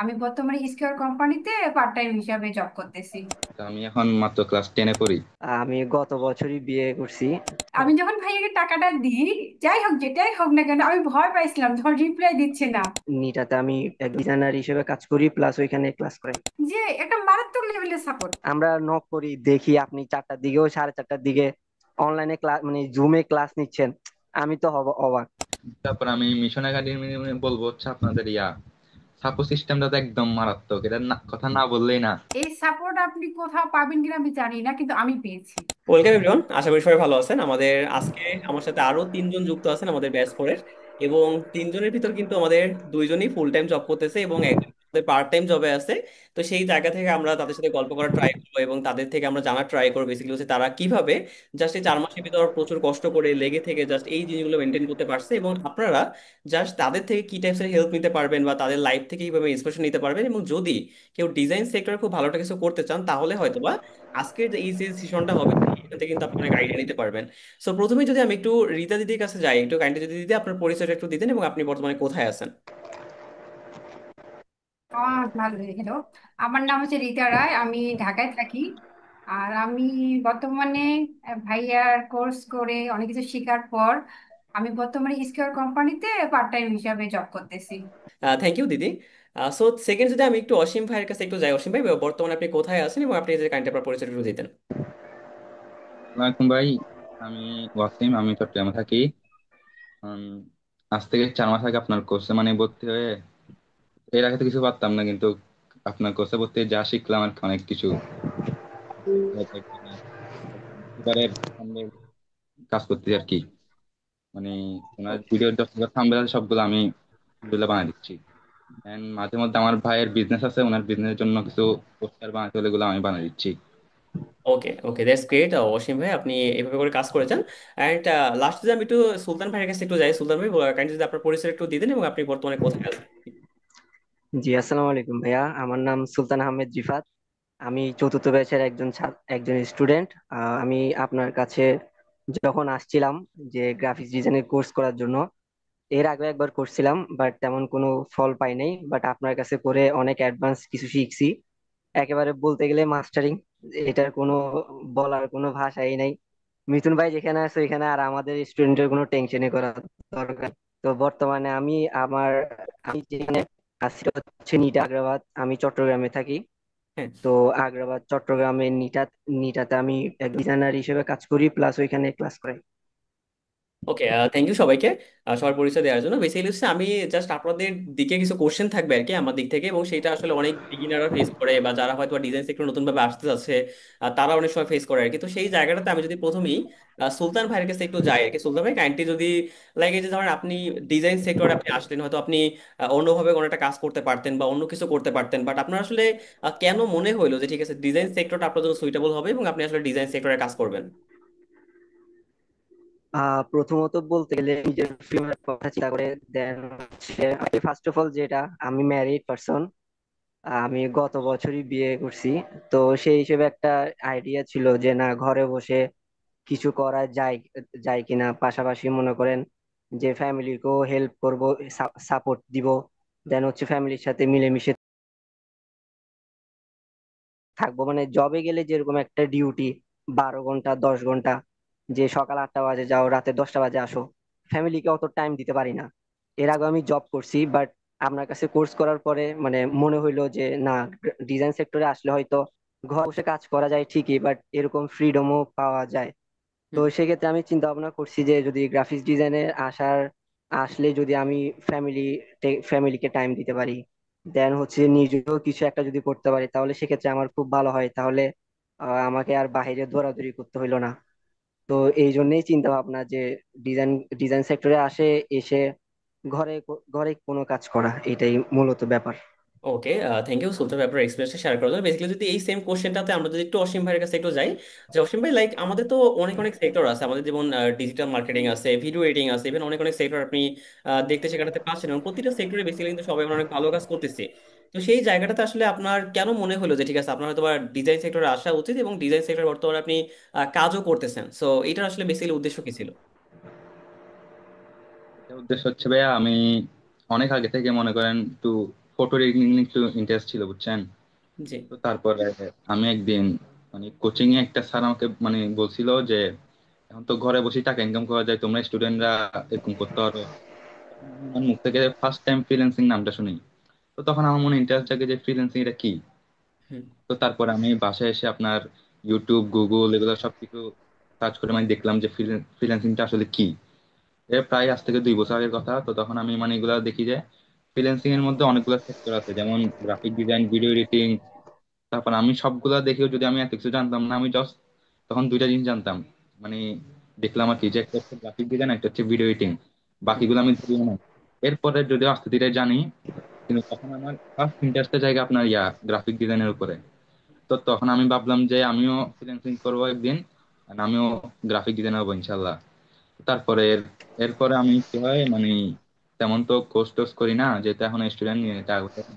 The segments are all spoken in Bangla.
আমি বর্তমানে স্কয়ার কোম্পানিতে পার্ট টাইম হিসাবে জব করতেছি। তো আমি এখন মাত্র ক্লাস 10-এ পড়ি। আমি গত বছরই বিয়ে করছি। আমি যখন ভাইয়াকে টাকাটা দিই, যাই হোক যেটাই হোক না কেন, আমি ভয় পাইছিলাম যখন রিপ্লাই দিচ্ছে না। নিটাতে আমি এক ডিজাইনার হিসেবে কাজ করি, প্লাস ওইখানে ক্লাস করাই। যে একটা মারাত্মক লেভেলের সাপোর্ট। আমরা নক করি, দেখি আপনি 4টার দিকেও 4:30টার দিকে অনলাইনে ক্লাস মানে জুমে ক্লাস নিচ্ছেন। আমি তো হব অবাক। তারপর আমি মিশন একাডেমি বলবো হচ্ছে আপনাদের সাপোর্ট সিস্টেমটা তো একদম মারাত্মক, এটা কথা না বললেই না। এই সাপোর্ট আপনি কোথাও পাবেন কিনা আমি জানি না, কিন্তু আমি পেয়েছি। ওয়েলকাম এভরিওয়ান, আশা করি সবাই ভালো আছেন। আজকে আমার সাথে আরো তিনজন যুক্ত আছেন আমাদের ব্যাচ ফোরের। এবং তিনজনের ভিতর কিন্তু আমাদের দুইজনই ফুল টাইম জব করতেছে এবং একজন পার্ট টাইম জবে আছে। তো সেই জায়গা থেকে আমরা তাদের সাথে গল্প করার ট্রাই করবো এবং তাদের থেকে আমরা জানার ট্রাই করবো বেসিক্যালি হচ্ছে তারা কিভাবে জাস্ট এই 4 মাসের ভিতর প্রচুর কষ্ট করে লেগে থেকে জাস্ট এই জিনিসগুলো মেনটেন করতে পারছে, এবং আপনারা জাস্ট তাদের থেকে কি টাইপসের হেল্প নিতে পারবেন বা তাদের লাইফ থেকে কিভাবে ইন্সপিরেশন নিতে পারবেন। এবং যদি কেউ ডিজাইন সেক্টরে খুব ভালো একটা কিছু করতে চান তাহলে হয়তোবা আজকের যে এই যে সেশনটা হবে এখান থেকে কিন্তু আপনি অনেক আইডিয়া নিতে পারবেন। সো প্রথমে যদি আমি একটু রীতা দিদির কাছে যাই, একটু কাইন্ডলি যদি দিদি আপনার পরিচয়টা একটু দিতেন এবং আপনি বর্তমানে কোথায় আছেন। ভালো, হ্যালো। আমার নাম হচ্ছে রীতা রায়, আমি ঢাকায় থাকি। আর আমি বর্তমানে ভাইয়ার কোর্স করে অনেক কিছু শেখার পর আমি বর্তমানে স্কয়ার কোম্পানিতে পার্ট টাইম হিসাবে জব করতেছি। থ্যাংক ইউ দিদি। সো সেকেন্ড যদি আমি একটু অসীম ভাইয়ের কাছে একটু যাই, অসীম ভাই বর্তমানে আপনি কোথায় আছেন এবং আপনি যে কাইন্ডলি আপনার পরিচয়টা একটু দিতেন। ওয়ালাইকুম ভাই, আমি ওয়াসিম, আমি চট্টগ্রামে থাকি। উম, আজ থেকে 4 মাস আগে আপনার কোর্সে ভর্তি হয়ে, এর আগে তো কিছু পারতাম না, কিন্তু আপনার কোর্সে ভর্তি হয়ে যা শিখলাম আর কি, অনেক কিছু। এবারে সামনে কাজ করতেছি আর কি। মানে ওনার ভিডিওর যত থাম্বনেল সবগুলো আমি এগুলো বানাই দিচ্ছি। এন্ড মাঝে মধ্যে আমার ভাইয়ের বিজনেস আছে, ওনার বিজনেসের জন্য কিছু পোস্টার বানাতে হলে এগুলো আমি বানাই দিচ্ছি। ওকে ওকে, দ্যাটস গ্রেট অসীম ভাই, আপনি এভাবে করে কাজ করেছেন। অ্যান্ড লাস্ট যদি আমি একটু সুলতান ভাইয়ের কাছে একটু যাই, সুলতান ভাই কাইন্ডলি যদি আপনার পরিচয় একটু দিতেন এবং আপনি বর্তমানে কোথায় আছেন। জি, আসসালামু আলাইকুম ভাইয়া, আমার নাম সুলতান আহমেদ রিফাত। আমি চতুর্থ ব্যাচের একজন স্টুডেন্ট। আমি আপনার কাছে যখন আসছিলাম যে গ্রাফিক্স ডিজাইনের কোর্স করার জন্য, এর আগে একবার করছিলাম বাট তেমন কোনো ফল পাই নাই। বাট আপনার কাছে করে অনেক অ্যাডভান্স কিছু শিখছি, একেবারে বলতে গেলে মাস্টারিং। এটার কোনো বলার কোনো ভাষাই নাই। মিথুন ভাই যেখানে আছে ওইখানে আর আমাদের স্টুডেন্টের কোনো টেনশনই করা দরকার। তো বর্তমানে আমি যেখানে আছি হচ্ছে নিটা আগ্রাবাদ, আমি চট্টগ্রামে থাকি। হ্যাঁ। তো আগ্রাবাদ চট্টগ্রামে নিটাতে আমি এক ডিজাইনার হিসেবে কাজ করি, প্লাস ওইখানে ক্লাস করাই। ওকে, থ্যাংক ইউ সবাইকে সবার পরিচয় দেওয়ার জন্য। বেসিক্যালি হচ্ছে আমি জাস্ট আপনাদের দিকে কিছু কোশ্চেন থাকবে আর কি আমার দিক থেকে, এবং সেটা আসলে অনেক বিগিনাররা ফেস করে বা যারা হয়তো ডিজাইন সেক্টর নতুন ভাবে আসতে যাচ্ছে তারা অনেক সময় ফেস করে আর কি। তো সেই জায়গাটাতে আমি যদি প্রথমেই সুলতান ভাইয়ের কাছে একটু যাই আর কি। সুলতান ভাই কাইন্ডলি যদি এই যে ধরেন আপনি ডিজাইন সেক্টরে আপনি আসলেন, হয়তো আপনি অন্যভাবে কোনো একটা কাজ করতে পারতেন বা অন্য কিছু করতে পারতেন, বাট আপনার আসলে কেন মনে হলো যে ঠিক আছে ডিজাইন সেক্টরটা আপনার জন্য সুইটেবল হবে এবং আপনি আসলে ডিজাইন সেক্টরে কাজ করবেন। প্রথমত বলতে গেলে নিজের ফিউচারের কথা চিন্তা করে, দেন হচ্ছে ফার্স্ট অফ অল যেটা, আমি ম্যারিড পার্সন। আমি গত বছরই বিয়ে করছি। তো সেই হিসেবে একটা আইডিয়া ছিল যে না, ঘরে বসে কিছু করা যায় যায় কিনা, পাশাপাশি মনে করেন যে ফ্যামিলিকেও হেল্প করব, সাপোর্ট দিব। দেন হচ্ছে ফ্যামিলির সাথে মিলেমিশে থাকবো। মানে জবে গেলে যেরকম একটা ডিউটি, 12 ঘন্টা 10 ঘন্টা, যে সকাল 8টা বাজে যাও রাতে 10টা বাজে আসো, ফ্যামিলিকে অত টাইম দিতে পারি না। এর আগে আমি জব করছি, বাট আপনার কাছে কোর্স করার পরে মানে মনে হইলো যে না, ডিজাইন সেক্টরে আসলে হয়তো ঘর বসে কাজ করা যায় ঠিকই, বাট এরকম ফ্রিডমও পাওয়া যায়। তো সেক্ষেত্রে আমি চিন্তা ভাবনা করছি যে যদি গ্রাফিক্স ডিজাইনে আসলে যদি আমি ফ্যামিলি ফ্যামিলিকে টাইম দিতে পারি, দেন হচ্ছে নিজেও কিছু একটা যদি করতে পারি, তাহলে সেক্ষেত্রে আমার খুব ভালো হয়। তাহলে আমাকে আর বাইরে দৌড়াদৌড়ি করতে হইলো না। তো এই জন্যই চিন্তা ভাবনা যে ডিজাইন ডিজাইন সেক্টরে এসে ঘরে কোনো কাজ করা, এটাই মূলত ব্যাপার। ওকে, থ্যাংক ইউ সুলতান ব্যাপার এক্সপিরিয়েন্সটা শেয়ার করার জন্য। বেসিক্যালি যদি এই সেম কোশ্চেনটাতে আমরা যদি একটু অসীম ভাইয়ের কাছে একটু যাই, যে অসীম ভাই আমাদের তো অনেক অনেক সেক্টর আছে, আমাদের যেমন ডিজিটাল মার্কেটিং আছে, ভিডিও এডিটিং আছে, ইভেন অনেক অনেক সেক্টর আপনি দেখতে শেখাতে পাচ্ছেন এবং প্রতিটা সেক্টরে বেসিক্যালি কিন্তু সবাই আমরা অনেক ভালো কাজ করতেছি। তো সেই জায়গাটাতে আসলে আপনার কেন মনে হলো যে ঠিক আছে আপনার হয়তো ডিজাইন সেক্টরে আসা উচিত এবং ডিজাইন সেক্টরে বর্তমানে আপনি কাজও করতেছেন, সো এটার আসলে বেসিক্যালি উদ্দেশ্য কি ছিল? এটা উদ্দেশ্য হচ্ছে ভাইয়া, আমি অনেক আগে থেকে একটু ফটো এডিটিং একটু ইন্টারেস্ট ছিল, বুঝছেন। জি। তো তারপরে আমি একদিন মানে কোচিং এ একটা স্যার আমাকে মানে বলছিল যে এখন তো ঘরে বসে টাকা ইনকাম করা যায়, তোমরা স্টুডেন্টরা এরকম করতে পারো। তখন আমি আমার মুখ থেকে ফার্স্ট টাইম ফ্রিল্যান্সিং নামটা শুনি। তো তখন আমার মনে ইন্টারেস্ট জাগে যে ফ্রিল্যান্সিং এটা কি। হুম। তো তারপর আমি বাসায় এসে আপনার ইউটিউব গুগল এগুলো সবকিছু সার্চ করে মানে দেখলাম যে ফ্রিল্যান্সিংটা আসলে কি। এর প্রায় আজ থেকে 2 বছর আগের কথা। তো তখন আমি মানে এগুলা দেখি যে ফ্রিল্যান্সিং এর মধ্যে অনেকগুলো সেক্টর আছে, যেমন গ্রাফিক ডিজাইন, ভিডিও এডিটিং। তারপর আমি সবগুলা দেখেও যদি আমি এত কিছু জানতাম না, আমি জাস্ট তখন দুইটা জিনিস জানতাম। মানে দেখলাম আর কি, যে একটা হচ্ছে গ্রাফিক ডিজাইন, একটা হচ্ছে ভিডিও এডিটিং। হুম। বাকিগুলো আমি ধরিও না। এরপরে যদিও আস্তে ধীরে জানি, কিন্তু তখন আমার ফার্স্ট ইন্টারেস্টের জায়গা আপনার গ্রাফিক ডিজাইনের উপরে। তো তখন আমি ভাবলাম যে আমিও ফ্রিল্যান্সিং করবো একদিন, আর আমিও গ্রাফিক ডিজাইনার হবো ইনশাল্লাহ। তারপরে এরপরে আমি কি হয় মানে তেমন তো কোর্স টোর্স করি না, যেহেতু এখন স্টুডেন্ট নিয়ে টাকা পয়সা কম।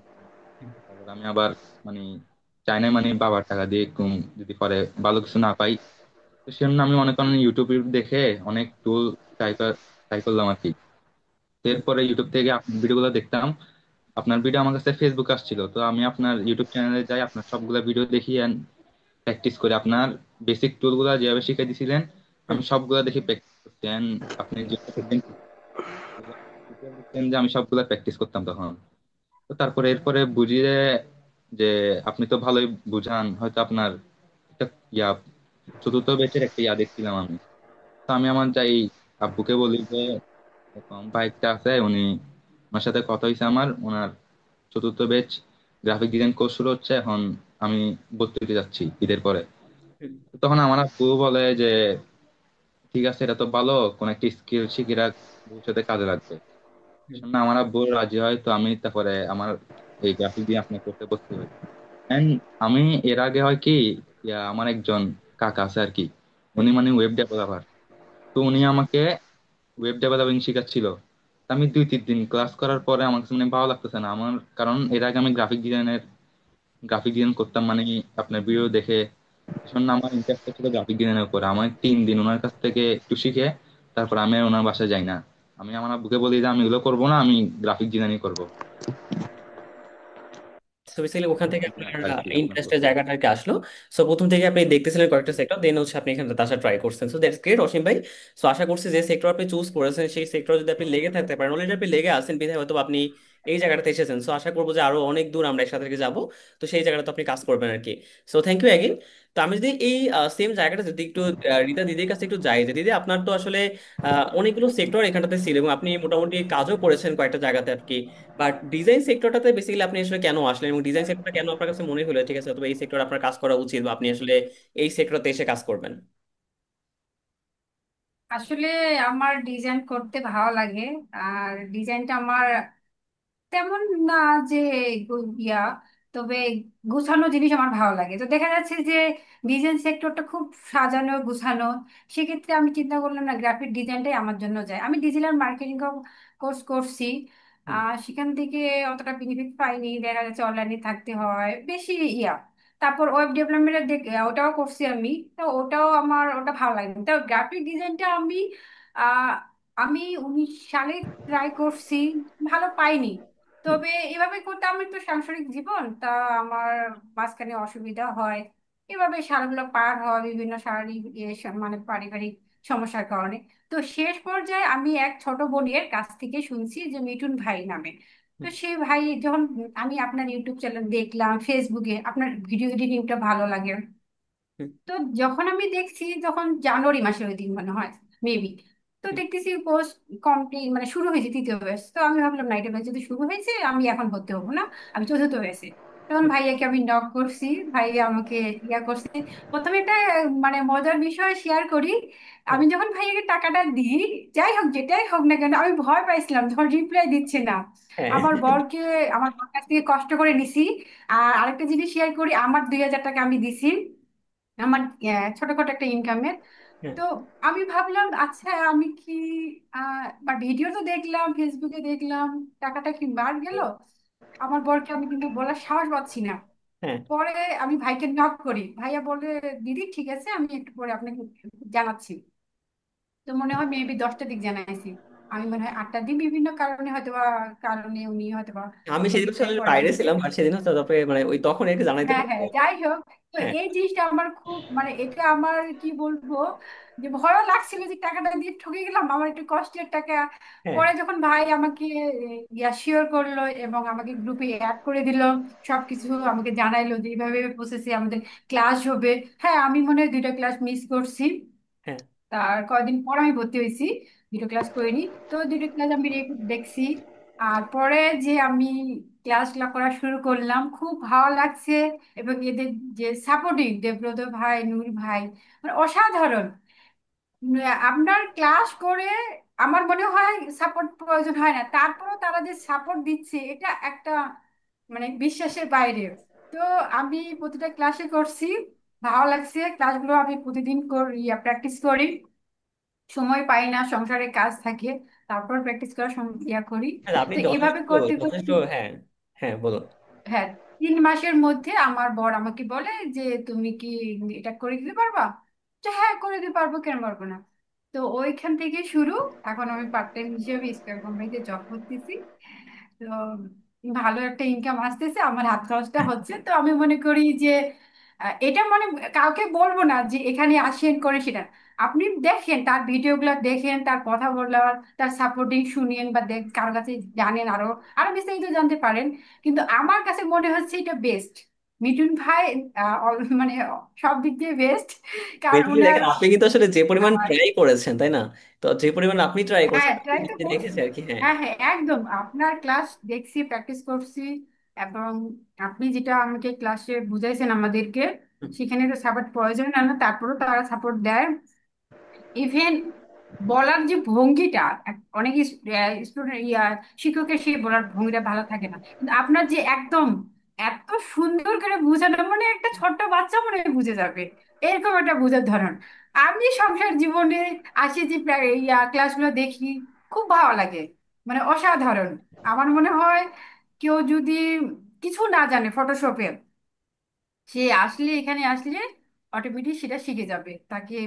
তারপরে আমি আবার মানে চাই না মানে বাবার টাকা দিয়ে এরকম যদি পরে ভালো কিছু না পাই। তো সেজন্য আমি অনেক অনেক ইউটিউব দেখে অনেক টুল ট্রাই ট্রাই করলাম আর কি। তো হুম। এরপরে ইউটিউব থেকে আপনার ভিডিওগুলো দেখতাম। আপনার ভিডিও আমার কাছে ফেসবুক আসছিল, তো আমি আপনার ইউটিউব চ্যানেলে যাই, আপনার সবগুলা ভিডিও দেখি প্র্যাকটিস করে। আপনার বেসিক টুল গুলা যেভাবে শিখে দিছিলেন হুম। আমি সবগুলা দেখি প্র্যাকটিস করছি। And আপনি যেটা করবেন দেখতেন যে আমি সবগুলা প্র্যাকটিস করতাম তখন। তো তারপরে এরপরে বুঝি যে আপনি তো ভালোই বুঝান, হয়তো আপনার একটা ইয়া চতুর্থ ব্যাচের একটা দেখছিলাম আমি। তো আমি আমার যাই আব্বুকে বলি যে এরকম বাইকটা আছে, ওনার সাথে কথা হয়েছে আমার, ওনার চতুর্থ ব্যাচ গ্রাফিক ডিজাইন কোর্স শুরু হচ্ছে এখন, আমি ভর্তি হতে যাচ্ছি ঈদের পরে। হুম। তো তখন আমার আব্বু বলে যে ঠিক আছে, এটা তো ভালো, কোন একটা স্কিল শিখে রাখ, ভবিষ্যতে কাজে লাগবে। হুম। শুনে আমার আব্বু রাজি হয়, তো আমি তারপরে আমার এই গ্রাফিক দিয়ে আপনার করতে বসতে হই। And আমি এর আগে হয় কি, আমার একজন কাকা আছে আর কি, হুম। উনি মানে ওয়েব ডেভেলপার। তো উনি আমাকে ওয়েব ডেভেলপিং শিখাচ্ছিল। তো আমি 2-3 দিন ক্লাস করার পরে আমার কাছে মানে ভালো লাগতেছে না আমার, কারণ এর আগে আমি গ্রাফিক ডিজাইন করতাম মানে আপনার ভিডিও দেখে। শোন না, আমার ইন্টারেস্ট ছিল গ্রাফিক ডিজাইনের উপর। আমার 3 দিন ওনার কাছ থেকে একটু শিখে তারপর আমি আর ওনার বাসায় যাই না। আমি আমার আব্বুকে বলি যে আমি এগুলো করবো না, আমি গ্রাফিক ডিজাইনই করবো। তো বেসিক্যালি ওখান থেকে এই আপনার আর কি আপনার ইন্টারেস্টের প্রশ্ন। জায়গাটা আর কি আসলো। সো প্রথম থেকে আপনি দেখতেছিলেন কয়েকটা সেক্টর, দেন হচ্ছে আপনি এখানে আসা ট্রাই করছেন। সো দ্যাটস গ্রেট অসীম ভাই। সো আশা করছি যে সেক্টর আপনি চুজ করেছেন সেই সেক্টর যদি আপনি লেগে থাকতে পারেন, অলরেডি আপনি লেগে আছেন বিধায় হয়তো আপনি এই জায়গাটাতে এসেছেন। সো আশা করবো যে আরো অনেক দূর আমরা একসাথে থেকে যাবো। তো সেই জায়গাটা আপনি কাজ করবেন আর কি। So thank you again. তো আমি যদি এই সেম জায়গাটা যদি একটু রীতা দিদির কাছে একটু যাই, যে দিদি আপনার তো আসলে অনেকগুলো সেক্টর এখানটাতে ছিল এবং আপনি মোটামুটি কাজও করেছেন কয়েকটা জায়গাতে আর কি। বাট ডিজাইন সেক্টরটাতে বেসিক্যালি আপনি আসলে কেন আসলেন এবং ডিজাইন সেক্টরটা কেন আপনার কাছে মনে হলো ঠিক আছে অথবা এই সেক্টর আপনার কাজ করা উচিত বা আপনি আসলে এই সেক্টরতে এসে কাজ করবেন? আসলে আমার ডিজাইন করতে ভালো লাগে। আর ডিজাইনটা আমার তেমন না যে ইয়া, তবে গুছানো জিনিস আমার ভালো লাগে। তো দেখা যাচ্ছে যে ডিজাইন সেক্টরটা খুব সাজানো গুছানো। সেক্ষেত্রে আমি চিন্তা করলাম না, গ্রাফিক ডিজাইনটাই আমার জন্য যায়। আমি ডিজিটাল মার্কেটিং কোর্স করছি। হুম। সেখান থেকে অতটা বেনিফিট পাইনি, দেখা যাচ্ছে অনলাইনে থাকতে হয় বেশি ইয়া। তারপর ওয়েব ডেভেলপমেন্টের ওটাও করছি আমি, তো ওটাও আমার ওটা ভালো লাগে। তো গ্রাফিক ডিজাইনটা আহ আমি 19 সালে ট্রাই করছি, ভালো পাইনি। হুম। তবে এভাবে করতে আমার তো সাংসারিক জীবন, তা আমার মাঝখানে অসুবিধা হয়। এভাবে সালগুলো পার হয় বিভিন্ন শারীরিক মানে পারিবারিক সমস্যার কারণে। তো শেষ পর্যায়ে আমি এক ছোট বোনের কাছ থেকে শুনছি যে মিঠুন ভাই নামে। তো হুম। সেই ভাই যখন আমি আপনার ইউটিউব চ্যানেল দেখলাম, ফেসবুকে আপনার ভিডিও এডিটিংটা ভালো লাগে। হুম। তো যখন আমি দেখছি, যখন জানুয়ারি মাসের ওই দিন মনে হয় মেবি, তো হুম। দেখতেছি পোস্ট কমপ্লিট মানে শুরু হয়েছে তৃতীয় ব্যাচ। তো আমি ভাবলাম না, এটা ব্যাচ যদি শুরু হয়েছে আমি এখন ভর্তি হবো না, আমি চতুর্থ ব্যাচে। তখন ভাইয়াকে আমি নক করছি, ভাইয়া আমাকে ইয়া করছে। প্রথমে একটা মানে মজার বিষয় শেয়ার করি। হুম। আমি যখন ভাইয়াকে টাকাটা দিই, যাই হোক যেটাই হোক না কেন, আমি ভয় পাইছিলাম যখন রিপ্লাই দিচ্ছে না। হ্যাঁ। আমার বর কাছ থেকে কষ্ট করে নিছি। আর আরেকটা জিনিস শেয়ার করি, আমার 2,000 টাকা আমি দিছি আমার ছোটখাটো একটা ইনকামের। হ্যাঁ। তো আমি ভাবলাম আচ্ছা আমি কি বা ভিডিও তো দেখলাম, ফেসবুকে দেখলাম, টাকাটা কি বার গেল। আমার বরকে আমি কিন্তু বলার সাহস পাচ্ছি না। হ্যাঁ। পরে আমি ভাইকে নক করি, ভাইয়া বলে দিদি ঠিক আছে আমি একটু পরে আপনাকে জানাচ্ছি। তো মনে হয় মেবি 10টার দিক জানাইছি। আমি মনে হয় 8টা দিই, বিভিন্ন কারণে হয়তো বা কারণে উনি হয়তো বা আমি কোথাও সেদিন মিস্টেক আসলে করেন। বাইরে ছিলাম, আর সেদিন হচ্ছে তারপরে মানে ওই তখন একটু জানাইতে হ্যাঁ পারবো। হ্যাঁ, যাই হোক, তো হ্যাঁ এই জিনিসটা আমার খুব মানে এটা আমার কি বলবো, যে ভয়ও লাগছিল যে টাকাটা দিয়ে ঠকে গেলাম, আমার একটু কষ্টের টাকা। হ্যাঁ পরে যখন ভাই আমাকে শিওর করলো এবং আমাকে গ্রুপে অ্যাড করে দিল, সবকিছু আমাকে জানাইলো যে এইভাবে প্রসেসে আমাদের ক্লাস হবে। হ্যাঁ, আমি মনে হয় 2টা ক্লাস মিস করছি, হ্যাঁ। তার কয়েকদিন পর আমি ভর্তি হয়েছি, 2টো ক্লাস করিনি। তো 2টো ক্লাস আমি দেখছি। আর পরে যে আমি ক্লাসগুলো করা শুরু করলাম, খুব ভালো লাগছে। এবং এদের যে সাপোর্টিং, দেবব্রত ভাই, নূর ভাই, মানে অসাধারণ। আপনার ক্লাস করে আমার মনে হয় সাপোর্ট প্রয়োজন হয় না, তারপরেও তারা যে সাপোর্ট দিচ্ছে এটা একটা মানে বিশ্বাসের বাইরে। তো আমি প্রতিটা ক্লাসে করছি, ভালো লাগছে। ক্লাসগুলো আমি প্রতিদিন করি, প্র্যাকটিস করি। সময় পাই না, সংসারে কাজ থাকে, তারপর প্র্যাকটিস করা করি। হ্যাঁ, আপনি তো এভাবে যথেষ্ট করতে করতে, যথেষ্ট হ্যাঁ। হ্যাঁ বলুন। হ্যাঁ, 3 মাসের মধ্যে আমার বর আমাকে বলে যে তুমি কি এটা করে দিতে পারবা? যে হ্যাঁ, করে দিতে পারবো, কেন পারবো না। তো ওইখান থেকে শুরু। এখন আমি পার্ট টাইম হিসেবে স্কয়ার কোম্পানিতে জব করতেছি। তো ভালো একটা ইনকাম আসতেছে, আমার হাত খরচটা হচ্ছে। তো আমি মনে করি যে এটা মানে কাউকে বলবো না যে এখানে আসেন করে সেটা। আপনি দেখেন তার ভিডিওগুলো, দেখেন তার কথা বলার, তার সাপোর্টিং শুনেন বা কারোর কাছে জানেন, আরো আরো বিস্তারিত জানতে পারেন। কিন্তু আমার কাছে মনে হচ্ছে এটা বেস্ট। মিঠুন ভাই মানে সব দিক দিয়ে বেস্ট, কারণ বেসিক্যালি ওনার দেখেন, আপনি কিন্তু আসলে যে পরিমাণ আহ, ট্রাই করেছেন, তাই না? তো যে পরিমাণ আপনি ট্রাই হ্যাঁ, করছেন ট্রাই তো আমি করছি। দেখেছি আর কি। হ্যাঁ হ্যাঁ হ্যাঁ, একদম আপনার ক্লাস দেখছি, প্র্যাকটিস করছি। এবং আপনি যেটা আমাকে ক্লাসে বুঝাইছেন আমাদেরকে, সেখানে তো সাপোর্ট প্রয়োজন না, না তারপরেও তারা সাপোর্ট দেয়। ইভেন বলার যে ভঙ্গিটা, অনেক স্টুডেন্ট শিক্ষকের সেই বলার ভঙ্গিটা ভালো থাকে না, কিন্তু আপনার যে একদম এত সুন্দর করে বোঝানো, মানে একটা ছোট্ট বাচ্চা মনে হয় বুঝে যাবে, এরকম একটা বোঝার ধরন। আমি সংসার জীবনে আসি যে ক্লাসগুলো দেখি, খুব ভালো লাগে, মানে অসাধারণ। আমার মনে হয় কেউ যদি কিছু না জানে ফটোশপে, সে আসলে এখানে আসলে অটোমেটিক সেটা শিখে যাবে, তাকে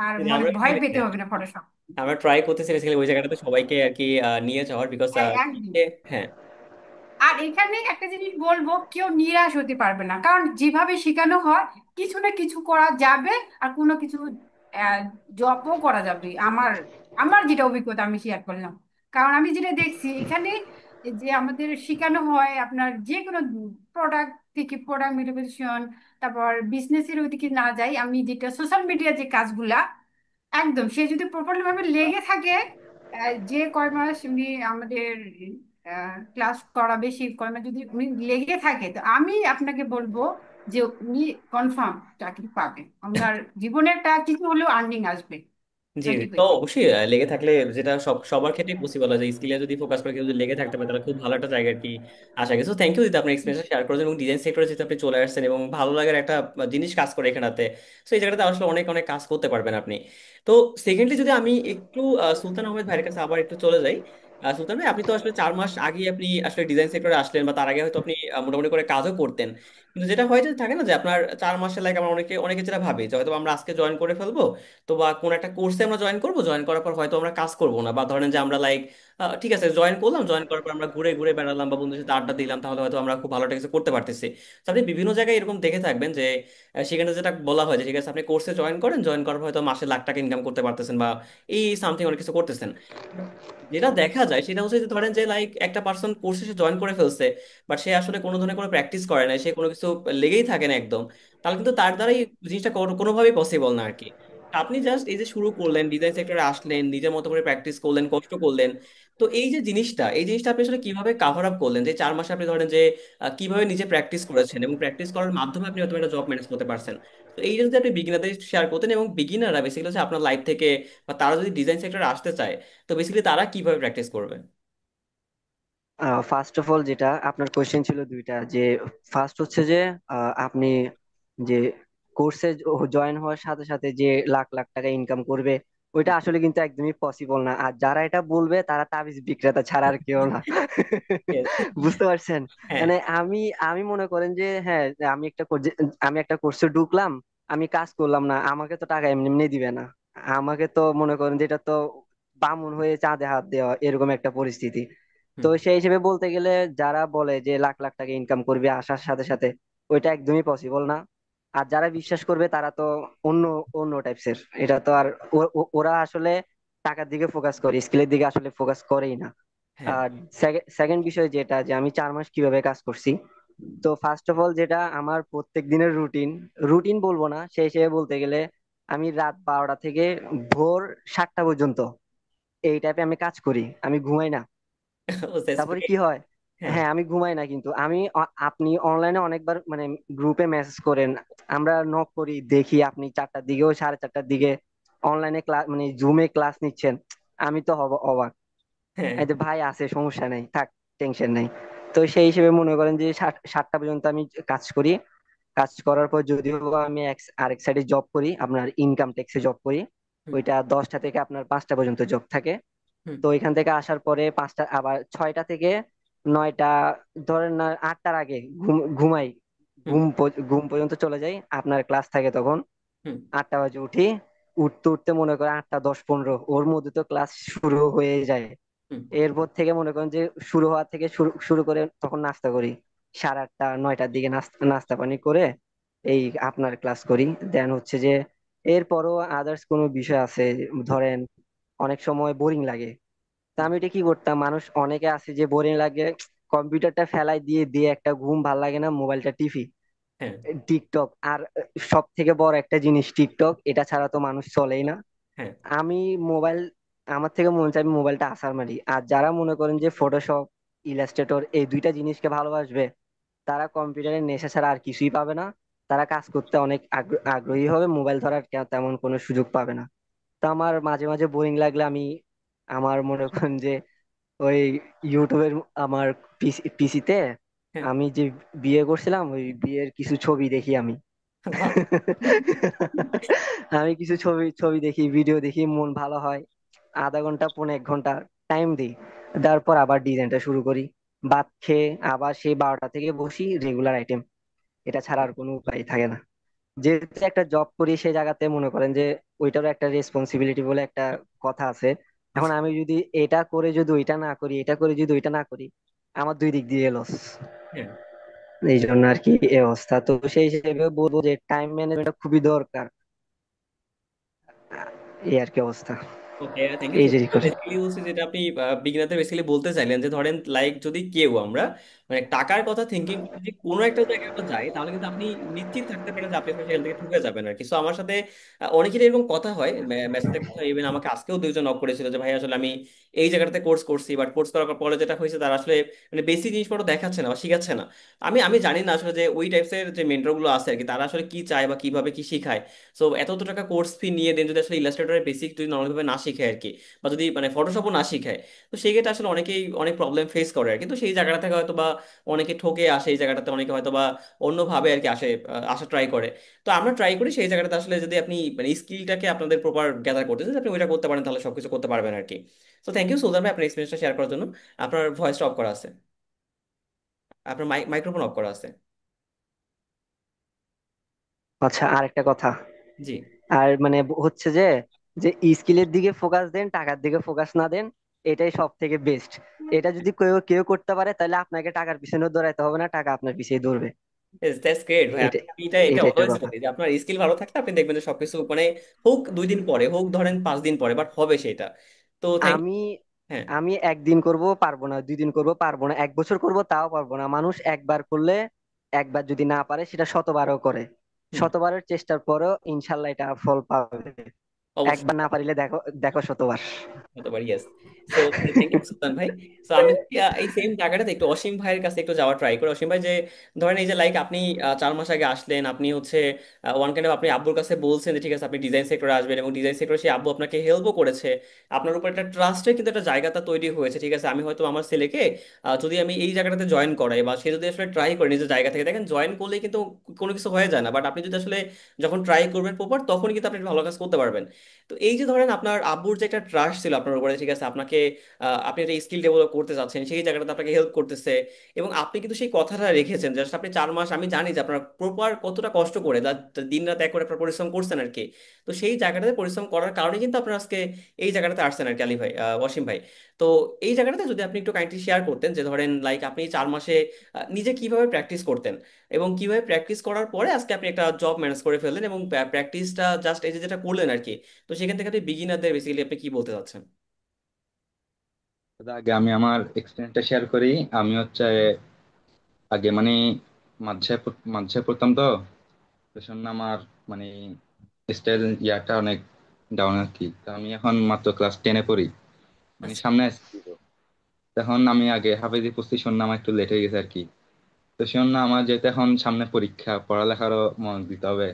আর কিন্তু মনে আমরা ভয় আসলে পেতে হ্যাঁ, হবে না ফটোশপ। আমরা ট্রাই করতেছি বেসিক্যালি ওই জায়গাটাতে সবাইকে আর কি নিয়ে যাওয়ার, বিকজ হ্যাঁ, একদম। হ্যাঁ। আর এখানে একটা জিনিস বলবো, কেউ নিরাশ হতে পারবে না, কারণ যেভাবে শেখানো হয় কিছু না কিছু করা যাবে। আর কোনো কিছু জবও করা যাবে। আমার আমার যেটা অভিজ্ঞতা আমি শেয়ার করলাম, কারণ আমি যেটা দেখছি এখানে, যে আমাদের শেখানো হয় আপনার যে কোনো প্রোডাক্ট থেকে, প্রোডাক্ট ম্যানুফ্যাকচারেশন, তারপর বিজনেসের ওইদিকে না যাই, আমি যেটা সোশ্যাল মিডিয়ার যে কাজগুলা, একদম সে যদি প্রপারলি ভাবে লেগে থাকে, যে কয় মাস উনি আমাদের ক্লাস করাবে, সেই কয় মাস যদি উনি লেগে থাকে, তো আমি আপনাকে বলবো যে উনি কনফার্ম চাকরি পাবে, ওনার জীবনে একটা কিছু হলেও আর্নিং আসবে জি, চাকরি তো পেতে। অবশ্যই লেগে থাকলে, যেটা সবার ক্ষেত্রেই পসিবল হয় যে স্কিলে যদি ফোকাস করে কেউ যদি লেগে থাকতে পারে তাহলে খুব ভালো একটা জায়গা আর কি আসা গেছে। থ্যাংক ইউ দিদি, আপনার এক্সপিরিয়েন্স শেয়ার করেছেন এবং ডিজাইন সেক্টরে যেহেতু আপনি চলে আসছেন এবং ভালো লাগার একটা জিনিস কাজ করে এখানেতে, তো এই জায়গাটাতে আসলে অনেক অনেক কাজ করতে পারবেন আপনি। তো সেকেন্ডলি যদি আমি একটু সুলতান আহমেদ ভাইয়ের কাছে আবার একটু চলে যাই। সুলতান ভাই, আপনি তো আসলে 4 মাস আগে আপনি আসলে ডিজাইন সেক্টরে আসলেন, বা তার আগে হয়তো আপনি মোটামুটি করে কাজও করতেন। কিন্তু যেটা হয় যে থাকে না যে আপনার 4 মাসে লাইক আমরা অনেকে অনেকে যেটা ভাবি যে হয়তো আমরা আজকে জয়েন করে ফেলবো, তো বা কোন একটা কোর্সে আমরা জয়েন করবো, জয়েন করার পর হয়তো আমরা কাজ করবো না, বা ধরেন যে আমরা লাইক ঠিক আছে জয়েন করলাম, জয়েন করার পর আমরা ঘুরে ঘুরে বেড়ালাম বা বন্ধুদের সাথে আড্ডা দিলাম, তাহলে হয়তো আমরা খুব ভালো একটা কিছু করতে পারতেছি। তো আপনি বিভিন্ন জায়গায় এরকম দেখে থাকবেন যে সেখানে যেটা বলা হয় যে ঠিক আছে আপনি কোর্সে জয়েন করেন, জয়েন করার পর হয়তো মাসে লাখ টাকা ইনকাম করতে পারতেছেন বা এই সামথিং অনেক কিছু করতেছেন। But যেটা দেখা যায় সেটা হচ্ছে যে ধরেন যে লাইক একটা পার্সন কোর্সে সে জয়েন করে ফেলছে, বাট সে আসলে কোনো ধরনের কোনো প্র্যাকটিস করে না, সে কোনো কিছু লেগেই থাকে না একদম, তাহলে কিন্তু তার দ্বারাই জিনিসটা কোনোভাবেই পসিবল না আর কি। আপনি জাস্ট এই যে শুরু করলেন, ডিজাইন সেক্টরে আসলেন, নিজের মতো করে প্র্যাকটিস করলেন, কষ্ট করলেন, তো এই যে এই জিনিসটা আপনি আসলে কিভাবে কাভার আপ করলেন যে 4 মাসে আপনি ধরেন যে কিভাবে নিজে প্র্যাকটিস করেছেন এবং প্র্যাকটিস করার মাধ্যমে আপনি হয়তো একটা জব ম্যানেজ করতে পারছেন। তো এই যে যদি আপনি বিগিনারদের শেয়ার করতেন, এবং বিগিনাররা বেসিক্যালি হচ্ছে আপনার লাইফ থেকে বা তারা যদি ডিজাইন সেক্টরে আসতে চায়, তো বেসিক্যালি তারা কিভাবে প্র্যাকটিস করবে? ফার্স্ট অফ অল, যেটা আপনার কোয়েশ্চেন ছিল দুইটা, যে ফার্স্ট হচ্ছে যে আপনি যে কোর্সে জয়েন হওয়ার সাথে সাথে যে লাখ লাখ টাকা ইনকাম করবে, ওইটা আসলে কিন্তু একদমই পসিবল না। আর যারা এটা বলবে তারা তাবিজ বিক্রেতা ছাড়া আর কেউ না। Yes. বুঝতে পারছেন? হ্যাঁ মানে আমি আমি মনে করেন যে হ্যাঁ, আমি একটা কোর্সে ঢুকলাম, আমি কাজ করলাম না, আমাকে তো টাকা এমনি এমনি দিবে না। আমাকে তো মনে করেন যে এটা তো বামুন হয়ে চাঁদে হাত দেওয়া, এরকম একটা পরিস্থিতি। তো হুম। সেই হিসেবে বলতে গেলে যারা বলে যে লাখ লাখ টাকা ইনকাম করবে আসার সাথে সাথে, ওইটা একদমই পসিবল না। আর যারা বিশ্বাস করবে তারা তো অন্য অন্য টাইপসের। এটা তো আর ওরা আসলে টাকার দিকে ফোকাস করে, স্কিলের দিকে আসলে ফোকাস করেই না। হ্যাঁ। আর সেকেন্ড বিষয় যেটা, যে আমি 4 মাস কিভাবে কাজ করছি। তো ফার্স্ট অফ অল যেটা আমার প্রত্যেক দিনের রুটিন, রুটিন বলবো না, সেই হিসেবে বলতে গেলে আমি রাত 12টা থেকে ভোর 7টা পর্যন্ত এই টাইপে আমি কাজ করি, আমি ঘুমাই না। ও তারপরে স্পেসিফিক। কি হয়, হ্যাঁ। হ্যাঁ আমি ঘুমাই না, কিন্তু আমি আপনি অনলাইনে অনেকবার মানে গ্রুপে মেসেজ করেন, আমরা নক করি, দেখি আপনি 4টার দিকেও 4:30টার দিকে অনলাইনে ক্লাস মানে জুমে ক্লাস নিচ্ছেন। আমি তো হব অবাক। হ্যাঁ। এই যে ভাই আছে, সমস্যা নাই, থাক, টেনশন নাই। তো সেই হিসেবে মনে করেন যে 7টা পর্যন্ত আমি কাজ করি। কাজ করার পর যদিও আমি আরেক সাইডে জব করি, আপনার ইনকাম ট্যাক্সে জব করি। হুম। ওইটা 10টা থেকে আপনার 5টা পর্যন্ত জব থাকে। হুম। তো এখান থেকে আসার পরে 5টা, আবার 6টা থেকে 9টা, ধরেন না 8টার আগে ঘুমাই। হুম। ঘুম পর্যন্ত চলে যাই, আপনার ক্লাস থাকে তখন। হুম। 8টা বাজে উঠি, উঠতে উঠতে মনে করেন 8টা 10 15, ওর মধ্যে তো ক্লাস শুরু হয়ে যায়। হুম। এরপর থেকে মনে করেন যে শুরু হওয়া থেকে শুরু শুরু করে তখন নাস্তা করি। 8:30 9টার দিকে নাস্তা নাস্তা পানি করে এই আপনার ক্লাস করি। দেন হচ্ছে যে এরপরও আদার্স কোনো বিষয় আছে, ধরেন অনেক সময় বোরিং লাগে। তা আমি এটা কি করতাম, মানুষ অনেকে আছে যে বোরিং লাগে, কম্পিউটারটা ফেলাই দিয়ে দিয়ে একটা ঘুম, ভাল লাগে না, মোবাইলটা টিপি, হ্যাঁ। টিকটক। আর সব থেকে বড় একটা জিনিস টিকটক, এটা ছাড়া তো মানুষ চলেই না। হ্যাঁ। আমি মোবাইল, আমার থেকে মনে চাই আমি মোবাইলটা আসার মারি। আর যারা মনে করেন যে ফটোশপ, ইলাস্ট্রেটর এই দুইটা জিনিসকে ভালোবাসবে, তারা কম্পিউটারের নেশা ছাড়া আর কিছুই পাবে না। তারা কাজ করতে অনেক আগ্রহী হবে, মোবাইল ধরার তেমন কোনো সুযোগ পাবে না। তো আমার মাঝে মাঝে বোরিং লাগলে আমি, আমার মনে করেন যে ওই ইউটিউবের আমার পিসিতে হ্যাঁ। আমি যে বিয়ে করছিলাম, ওই বিয়ের কিছু ছবি দেখি আমি। বাহ। আমি কিছু ছবি ছবি দেখি, ভিডিও দেখি, মন ভালো হয়, আধা ঘন্টা 1.5 ঘন্টা টাইম দিই। তারপর আবার ডিজাইনটা শুরু করি। ভাত খেয়ে আবার সেই 12টা থেকে বসি রেগুলার আইটেম। এটা ছাড়া আর কোনো উপায় থাকে না। যেহেতু একটা জব করি সেই জায়গাতে মনে করেন যে ওইটারও একটা রেসপন্সিবিলিটি বলে একটা কথা আছে। এখন আচ্ছা। আমি যদি এটা করে যদি ওইটা না করি, এটা করে যদি ওইটা না করি, আমার দুই দিক দিয়ে লস। হ্যাঁ। এই জন্য আর কি এই অবস্থা। তো সেই হিসেবে বলবো যে টাইম ম্যানেজমেন্ট খুবই দরকার। এই আর কি অবস্থা, ওকে, থ্যাংক ইউ এই সো যে মাচ। করে। বেসিক্যালি হচ্ছে যেটা আপনি বিগিনারদের বেসিক্যালি বলতে চাইলেন যে ধরেন লাইক যদি কেউ আমরা মানে টাকার কথা থিঙ্কিং করে যে কোনো একটা জায়গায় আমরা যাই, তাহলে কিন্তু আপনি নিশ্চিত থাকতে পারেন যে আপনি আসলে সেখান থেকে ঠকে যাবেন আর কি। সো আমার সাথে অনেকেরই এরকম কথা হয়, মেসেজে কথা, ইভেন আমাকে আজকেও দুইজন নক করেছিল যে ভাই আসলে আমি এই জায়গাটাতে কোর্স করছি, বাট কোর্স করার পরে যেটা হয়েছে তারা আসলে মানে বেসিক জিনিসপত্র দেখাচ্ছে না বা শিখাচ্ছে না। আমি আমি জানি না আসলে যে ওই টাইপসের যে মেন্টর গুলো আছে আর কি, তারা আসলে কি চায় বা কিভাবে কি শিখায়। সো এত টাকা কোর্স ফি নিয়ে দেন যদি আসলে ইলাস্ট্রেটরের বেসিক যদি নর্মালভাবে না শিখে আর কি, বা যদি মানে ফটোশপও না শিখায়, তো সেই ক্ষেত্রে আসলে অনেকেই অনেক প্রবলেম ফেস করে আর কি। কিন্তু সেই জায়গাটা থেকে হয়তো বা অনেকে ঠকে আসে এই জায়গাটাতে, অনেকে হয়তো বা অন্যভাবে আর কি আসে, আসা ট্রাই করে। তো আমরা ট্রাই করি সেই জায়গাটাতে আসলে যদি আপনি মানে স্কিলটাকে আপনাদের প্রপার গ্যাদার করতে যদি আপনি ওইটা করতে পারেন তাহলে সবকিছু করতে পারবেন আর কি। তো থ্যাংক ইউ সুলতান ভাই আপনার এক্সপিরিয়েন্সটা শেয়ার করার জন্য। আপনার ভয়েসটা অফ করা আছে, আপনার মাইক্রোফোন অফ করা আছে। আচ্ছা, আরেকটা কথা। জি। আর মানে হচ্ছে যে, যে স্কিলের দিকে ফোকাস দেন, টাকার দিকে ফোকাস না দেন, এটাই সব থেকে বেস্ট। এটা যদি কেউ কেউ করতে পারে, তাহলে আপনাকে টাকার পিছনে দৌড়াইতে হবে না, টাকা আপনার পিছিয়ে দৌড়বে। দ্যাটস গ্রেট ভাই। এটা আমি এটা এটা এটা একটা অলওয়েজ কথা। বলি যে আপনার স্কিল ভালো থাকলে আপনি দেখবেন যে সবকিছু মানে হোক 2 দিন পরে, হোক ধরেন 5 দিন পরে, বাট হবে সেটা। তো থ্যাংক আমি হ্যাঁ। আমি একদিন করব পারবো না, 2 দিন করব পারবো না, 1 বছর করব তাও পারবো না। মানুষ একবার করলে, একবার যদি না পারে সেটা শতবারও করে। হুম। শতবারের চেষ্টার পরও ইনশাল্লাহ এটা ফল পাবে। অবশ্যই। একবার না পারিলে দেখো, দেখো শতবার। হতে পারি, ইয়েস। সো থ্যাংক ইউ সুলতান ভাই। সো আমি এই সেম জায়গাটাতে একটু অসীম ভাইয়ের কাছে একটু যাওয়ার ট্রাই করি। অসীম ভাই যে ধরেন এই যে লাইক আপনি 4 মাস আগে আসলেন, আপনি হচ্ছে ওয়ান কাইন্ড অফ আপনি আব্বুর কাছে বলছেন যে ঠিক আছে আপনি ডিজাইন সেক্টরে আসবেন, এবং ডিজাইন সেক্টরে সেই আব্বু আপনাকে হেল্পও করেছে। আপনার উপর একটা ট্রাস্টের কিন্তু একটা জায়গাটা তৈরি হয়েছে। ঠিক আছে, আমি হয়তো আমার ছেলেকে যদি আমি এই জায়গাটাতে জয়েন করাই বা সে যদি আসলে ট্রাই করে নিজের জায়গা থেকে, দেখেন জয়েন করলে কিন্তু কোনো কিছু হয়ে যায় না, বাট আপনি যদি আসলে যখন ট্রাই করবেন প্রপার তখন কিন্তু আপনি ভালো কাজ করতে পারবেন। তো এই যে ধরেন আপনার আব্বুর যে একটা ট্রাস্ট ছিল আপনার উপরে, ঠিক আছে, আপনাকে আপনি একটা স্কিল ডেভেলপ করতে চাচ্ছেন, সেই জায়গাটাতে আপনাকে হেল্প করতেছে, এবং আপনি কিন্তু সেই কথাটা রেখেছেন। জাস্ট আপনি 4 মাস, আমি জানি যে আপনার প্রপার কতটা কষ্ট করে দিন রাত এক করে আপনার পরিশ্রম করছেন আর কি। তো সেই জায়গাটাতে পরিশ্রম করার কারণে কিন্তু আপনার আজকে এই জায়গাটাতে আসছেন আর কি, আলী ভাই, ওয়াসিম ভাই। তো এই জায়গাটাতে যদি আপনি একটু কাইন্ডলি শেয়ার করতেন যে ধরেন লাইক আপনি 4 মাসে নিজে কিভাবে প্র্যাকটিস করতেন, এবং কিভাবে প্র্যাকটিস করার পরে আজকে আপনি একটা জব ম্যানেজ করে ফেললেন, এবং প্র্যাকটিসটা জাস্ট এই যে যেটা করলেন আর কি। তো সেখান থেকে আপনি বিগিনারদের বেসিক্যালি আপনি কি বলতে চাচ্ছেন? দাদা, আগে আমি আমার এক্সপিরিয়েন্সটা শেয়ার করি। আমি হচ্ছে আগে মানে মাঝে পড়তাম তো, তো জন্য আমার মানে স্টাইল ইয়াটা অনেক ডাউন আর কি। তো আমি এখন মাত্র ক্লাস 10-এ পড়ি, মানে আচ্ছা। সামনে আসছি তো। তখন আমি আগে হাফেজি পড়ছি, শুনলাম আমার একটু লেট হয়ে গেছে আর কি। তো শুনলাম আমার যেহেতু এখন সামনে পরীক্ষা, পড়ালেখারও মন দিতে হবে।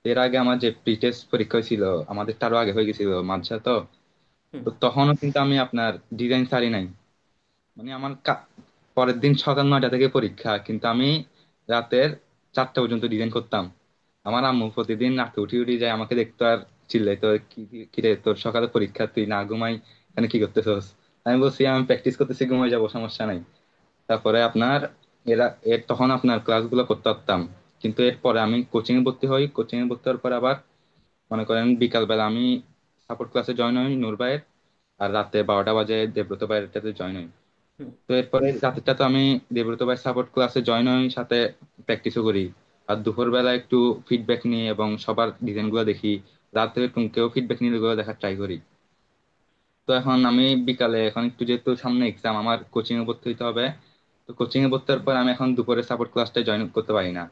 এর আগে আমার যে প্রি টেস্ট পরীক্ষা ছিল, আমাদের তারও আগে হয়ে গেছিল মাঝে তো। হুম। তো তখনও কিন্তু আমি আপনার ডিজাইন ছাড়ি নাই। মানে আমার পরের দিন সকাল 9টা থেকে পরীক্ষা, কিন্তু আমি রাতের 4টা পর্যন্ত ডিজাইন করতাম। আমার আম্মু প্রতিদিন রাতে উঠি উঠি যায় আমাকে দেখতো আর চিল্লাইতো, কিরে তোর সকালে পরীক্ষা, তুই না ঘুমাই এখানে কি করতেছস? আমি বলছি আমি প্র্যাকটিস করতেছি, ঘুমাই যাবো, সমস্যা নাই। তারপরে আপনার তখন আপনার ক্লাসগুলো করতে পারতাম। কিন্তু এরপরে আমি কোচিং এ ভর্তি হই, কোচিং এ ভর্তি হওয়ার পর আবার মনে করেন বিকাল বেলা আমি সাপোর্ট ক্লাসে জয়েন হই নূর ভাইয়ের, আর রাতে 12টা বাজে দেব্রত ভাইয়েরটাতে জয়েন হই। হুম। তো এরপরে রাতেরটা তো আমি দেব্রত ভাই সাপোর্ট ক্লাসে জয়েন হই, সাথে প্র্যাকটিসও করি। আর দুপুরবেলা একটু ফিডব্যাক নিই এবং সবার ডিজাইন গুলো দেখি। রাতে কেউ ফিডব্যাক নিলে ওগুলো দেখার ট্রাই করি। তো এখন আমি বিকালে, এখন একটু যেহেতু সামনে এক্সাম, আমার কোচিং এ ভর্তি হতে হবে। তো কোচিং এ ভর্তি হওয়ার পর আমি এখন দুপুরে সাপোর্ট ক্লাসটা জয়েন করতে পারি না।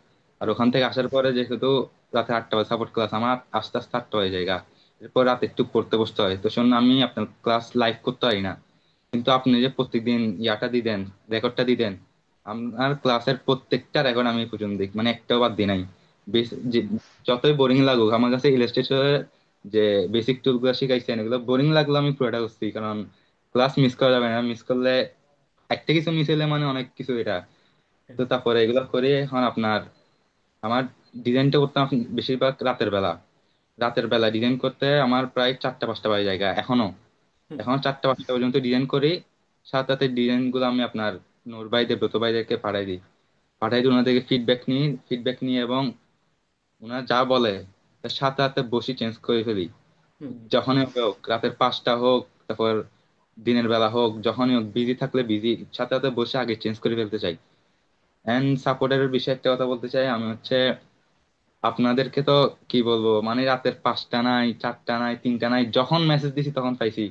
আর হুম। ওখান থেকে আসার পরে যেহেতু রাতে 8টা বাজে সাপোর্ট ক্লাস, আমার আস্তে আস্তে 8টা হয়ে যায় গা। এরপর রাতে একটু পড়তে বসতে হয়, তো শুনুন আমি আপনার ক্লাস লাইভ করতে পারি না। কিন্তু আপনি যে প্রত্যেকদিন ইয়াটা দিতেন, রেকর্ডটা দিতেন, আপনার ক্লাসের প্রত্যেকটা রেকর্ড আমি এই পর্যন্ত দেখি, মানে একটাও বাদ দিই নাই। যতই বোরিং লাগুক আমার কাছে, ইলাস্ট্রেটরের যে বেসিক টুল গুলো শিখাইছেন এগুলো বোরিং লাগলো, আমি পুরোটা করছি। কারণ ক্লাস মিস করা যাবে না, মিস করলে একটা কিছু মিস হলে মানে অনেক কিছু এটা। তো তারপরে এগুলো করে এখন আপনার আমার ডিজাইনটা করতাম বেশিরভাগ রাতের বেলা। রাতের বেলা ডিজাইন করতে আমার প্রায় 4টা 5টা বাজে জায়গা এখনো। হুম। এখনো 4টা 5টা পর্যন্ত ডিজাইন করি। সাথে সাথে ডিজাইন গুলো আমি আপনার নূর ভাইদের, ব্রত ভাইদেরকে পাঠাই দিই। পাঠাই দিয়ে ওনাদেরকে ফিডব্যাক নিয়ে এবং ওনারা যা বলে তার সাথে সাথে বসি চেঞ্জ করে ফেলি। হুম। যখনই হোক, রাতের 5টা হোক, তারপর দিনের বেলা হোক, যখনই হোক, বিজি থাকলে বিজি, সাথে সাথে বসে আগে চেঞ্জ করে ফেলতে চাই। এন্ড সাপোর্টের বিষয়ে একটা কথা বলতে চাই, আমি হচ্ছে আপনাদেরকে তো কি বলবো, মানে রাতের 5টা নাই, 4টা নাই, 3টা নাই, যখন মেসেজ দিছি তখন পাইছি।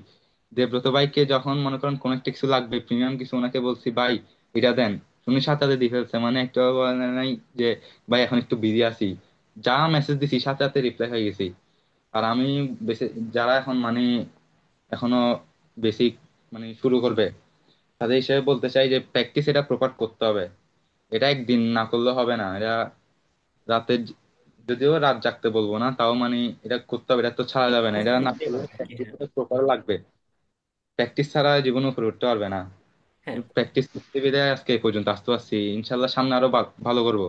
দেব্রত ভাইকে যখন মনে করেন কোন একটা কিছু লাগবে, প্রিমিয়াম কিছু, ওনাকে বলছি ভাই এটা দেন, উনি সাথে সাথে দিয়ে ফেলছে, মানে একটা বলে নাই যে ভাই এখন একটু বিজি আছি। যা মেসেজ দিছি সাথে সাথে রিপ্লাই হয়ে গেছি। আর আমি বেশি, যারা এখন মানে এখনো বেসিক মানে শুরু করবে, তাদের হিসেবে বলতে চাই যে প্র্যাকটিস এটা প্রপার করতে হবে। এটা একদিন না করলে হবে না। এটা রাতে যদিও রাত জাগতে বলবো না, তাও মানে এটা করতে হবে, এটা তো ছাড়া যাবে না, এটা না করতেই করলে হবে আর কি। প্র্যাকটিস হ্যাঁ। প্রপার লাগবে। প্র্যাকটিস ছাড়া জীবনে উপরে উঠতে পারবে না। হ্যাঁ। প্র্যাকটিস করতে পেরে আজকে এই পর্যন্ত আসতে পারছি, ইনশাল্লাহ সামনে আরো ভালো করবো।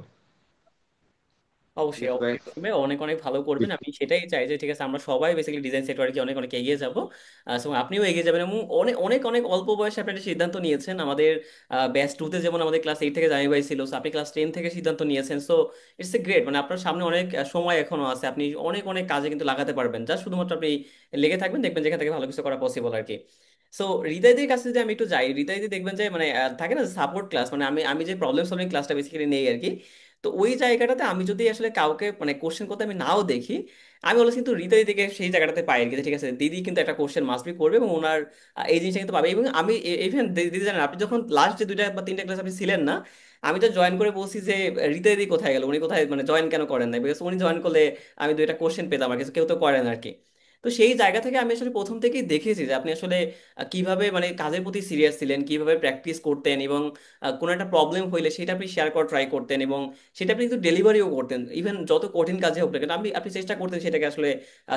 ঠিক অবশ্যই, আছে ভাই। অবশ্যই শুনবে, অনেক অনেক ভালো করবেন। আমি সেটাই চাই যে ঠিক আছে আমরা সবাই বেসিক্যালি ডিজাইন সেক্টরে কি অনেক অনেক এগিয়ে যাব, এবং আপনিও এগিয়ে যাবেন। এবং অনেক অনেক অনেক অল্প বয়সে আপনি একটা সিদ্ধান্ত নিয়েছেন। আমাদের ব্যাচ 2-তে যেমন আমাদের ক্লাস 8 থেকে জামি ভাই ছিল, so আপনি ক্লাস 10 থেকে সিদ্ধান্ত নিয়েছেন। সো ইটস এ গ্রেট, মানে আপনার সামনে অনেক সময় এখনো আছে, আপনি অনেক অনেক কাজে কিন্তু লাগাতে পারবেন, যা শুধুমাত্র আপনি লেগে থাকবেন, দেখবেন যেখান থেকে ভালো কিছু করা পসিবল আর কি। সো হৃদয়দের কাছে যদি আমি একটু যাই, হৃদয়দি দেখবেন যে মানে থাকে না সাপোর্ট ক্লাস, মানে আমি আমি যে প্রবলেম সলভিং ক্লাসটা বেসিক্যালি নেই আর কি। তো ওই জায়গাটাতে আমি যদি আসলে কাউকে মানে কোশ্চেন করতে আমি নাও দেখি, আমি বলছি কিন্তু হৃদয় দিকে সেই জায়গাটাতে পাই আর কি, যে ঠিক আছে দিদি কিন্তু একটা কোশ্চেন মাস্ট বি করবে, এবং ওনার এই জিনিসটা কিন্তু পাবে। এবং আমি ইভেন দিদি জানেন, আপনি যখন লাস্ট যে 2টা বা 3টা ক্লাস আপনি ছিলেন না, আমি তো জয়েন করে বলছি যে হৃদয় দিদি কোথায় গেল, উনি কোথায়, মানে জয়েন কেন করেন না, বিকজ উনি জয়েন করলে আমি 2টা কোশ্চেন পেতাম আর কিছু, কেউ তো করেন আর কি। তো সেই জায়গা থেকে আমি আসলে প্রথম থেকেই দেখেছি যে আপনি আসলে কিভাবে মানে কাজের প্রতি সিরিয়াস ছিলেন, কিভাবে প্র্যাকটিস করতেন, এবং কোনো একটা প্রবলেম হইলে সেটা আপনি শেয়ার করার ট্রাই করতেন, এবং সেটা আপনি কিন্তু ডেলিভারিও করতেন। ইভেন যত কঠিন কাজে হোক না কেন, আপনি আপনি চেষ্টা করতেন সেটাকে আসলে